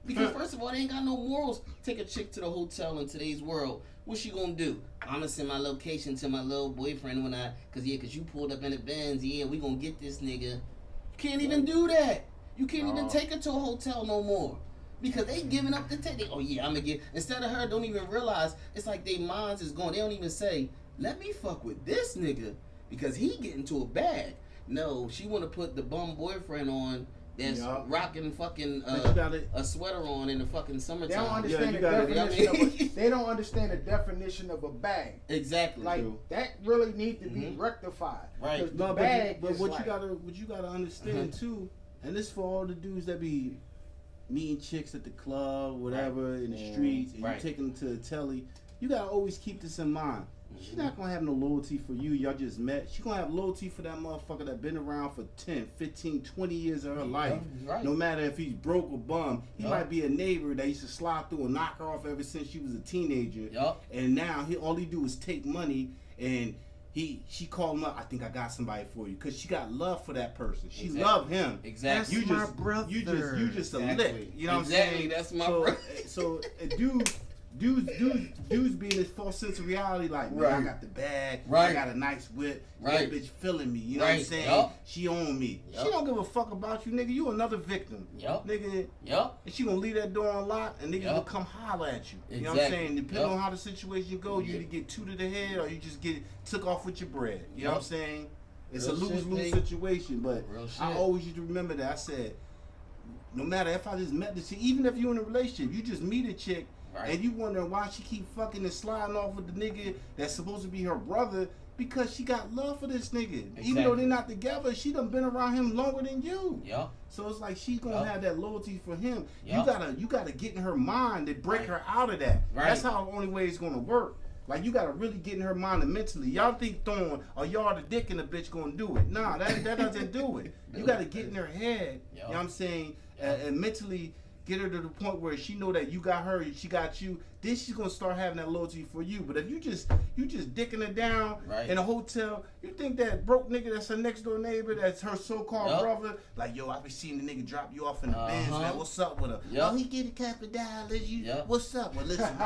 Speaker 1: Because first of all, they ain't got no morals. Take a chick to the hotel in today's world. What she gonna do? I'm gonna send my location to my little boyfriend cause you pulled up in the Benz. Yeah, we gonna get this nigga. Can't even do that. You can't even take her to a hotel no more. Because they giving up the take. Oh yeah, I'm gonna get. Instead of her, don't even realize it's like their minds is going. They don't even say, let me fuck with this nigga because he get into a bag. No, she wanna put the bum boyfriend on. That's rocking fucking a sweater on in the fucking summertime.
Speaker 2: They don't understand the definition. They don't understand the definition of a bag.
Speaker 1: Exactly.
Speaker 2: Like that really need to be rectified.
Speaker 1: Right.
Speaker 3: No, but what you gotta understand too, and this for all the dudes that be meeting chicks at the club, whatever, in the streets, and you taking them to the telly. You gotta always keep this in mind. She's not gonna have no loyalty for you. Y'all just met. She's gonna have loyalty for that motherfucker that been around for 10, 15, 20 years of her life. No matter if he's broke or bum. He might be a neighbor that used to slide through and knock her off ever since she was a teenager. And now all he do is take money and she called him up. I think I got somebody for you, cause she got love for that person. She love him.
Speaker 1: Exactly.
Speaker 3: That's my brother. You just a lick. You know what I'm saying?
Speaker 1: That's my brother.
Speaker 3: So dudes be in this false sense of reality, like, man, I got the bag, I got a nice whip, that bitch feeling me, you know what I'm saying? She on me. She don't give a fuck about you, nigga. You another victim. Nigga. And she gonna leave that door unlocked and niggas will come holler at you. You know what I'm saying? Depending on how the situation go, you either get two to the head or you just get took off with your bread. You know what I'm saying? It's a lose-lose situation, but I always used to remember that. I said, no matter if I just met the chick, even if you're in a relationship, you just meet a chick, and you wondering why she keep fucking and sliding off with the nigga that's supposed to be her brother, because she got love for this nigga. Even though they're not together, she done been around him longer than you. So it's like she gonna have that loyalty for him. You gotta get in her mind to break her out of that. That's how the only way it's gonna work. Like, you gotta really get in her mind and mentally. Y'all think throwing a yard of dick in a bitch gonna do it. Nah, that doesn't do it. You gotta get in her head, you know what I'm saying, and mentally get her to the point where she know that you got her, she got you. Then she's gonna start having that loyalty for you. But if you just dicking her down in a hotel, you think that broke nigga that's her next door neighbor, that's her so-called brother, like, yo, I be seeing the nigga drop you off in the Benz, man. What's up with her? Oh, he get a couple dollars. What's up? Well, listen,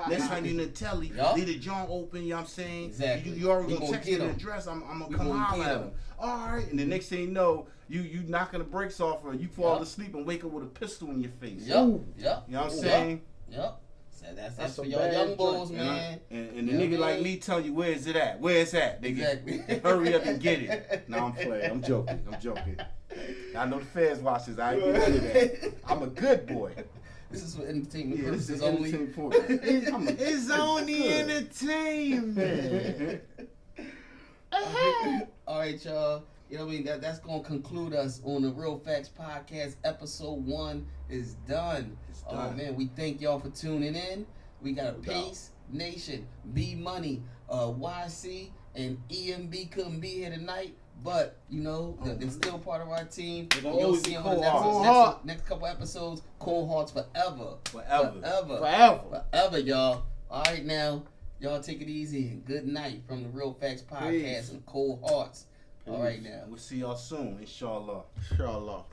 Speaker 3: next time you in the telly, leave the joint open. You know what I'm saying?
Speaker 1: Exactly.
Speaker 3: You already gonna text me the address. I'm gonna come holler at him. All right. And the next thing you know, you knocking the brakes off her. You fall asleep and wake up with a pistol in your face. You know what I'm saying?
Speaker 1: So that's for y'all young bulls, man.
Speaker 3: And the nigga like me tell you, where is it at? Where is that, nigga?
Speaker 1: Exactly.
Speaker 3: Hurry up and get it. No, I'm playing. I'm joking. I know the feds watch this. I ain't getting into that. I'm a good boy.
Speaker 1: This is for entertainment
Speaker 3: This
Speaker 1: purposes
Speaker 3: is
Speaker 1: only.
Speaker 3: It's only entertainment.
Speaker 1: All right, y'all. You know what I mean? That's going to conclude us on the Real Factz Podcast. Episode 1 is done. Oh, man, we thank y'all for tuning in. We got a Pace Nation, B Money, YC, and EMB couldn't be here tonight. But, you know, they're still part of our team. You'll see them on the next couple episodes. Cold Hearts forever. Forever, y'all. All right, now, y'all take it easy and good night from the Real Factz Podcast and Cold Hearts. All right, now.
Speaker 3: We'll see y'all soon, inshallah.
Speaker 2: Inshallah.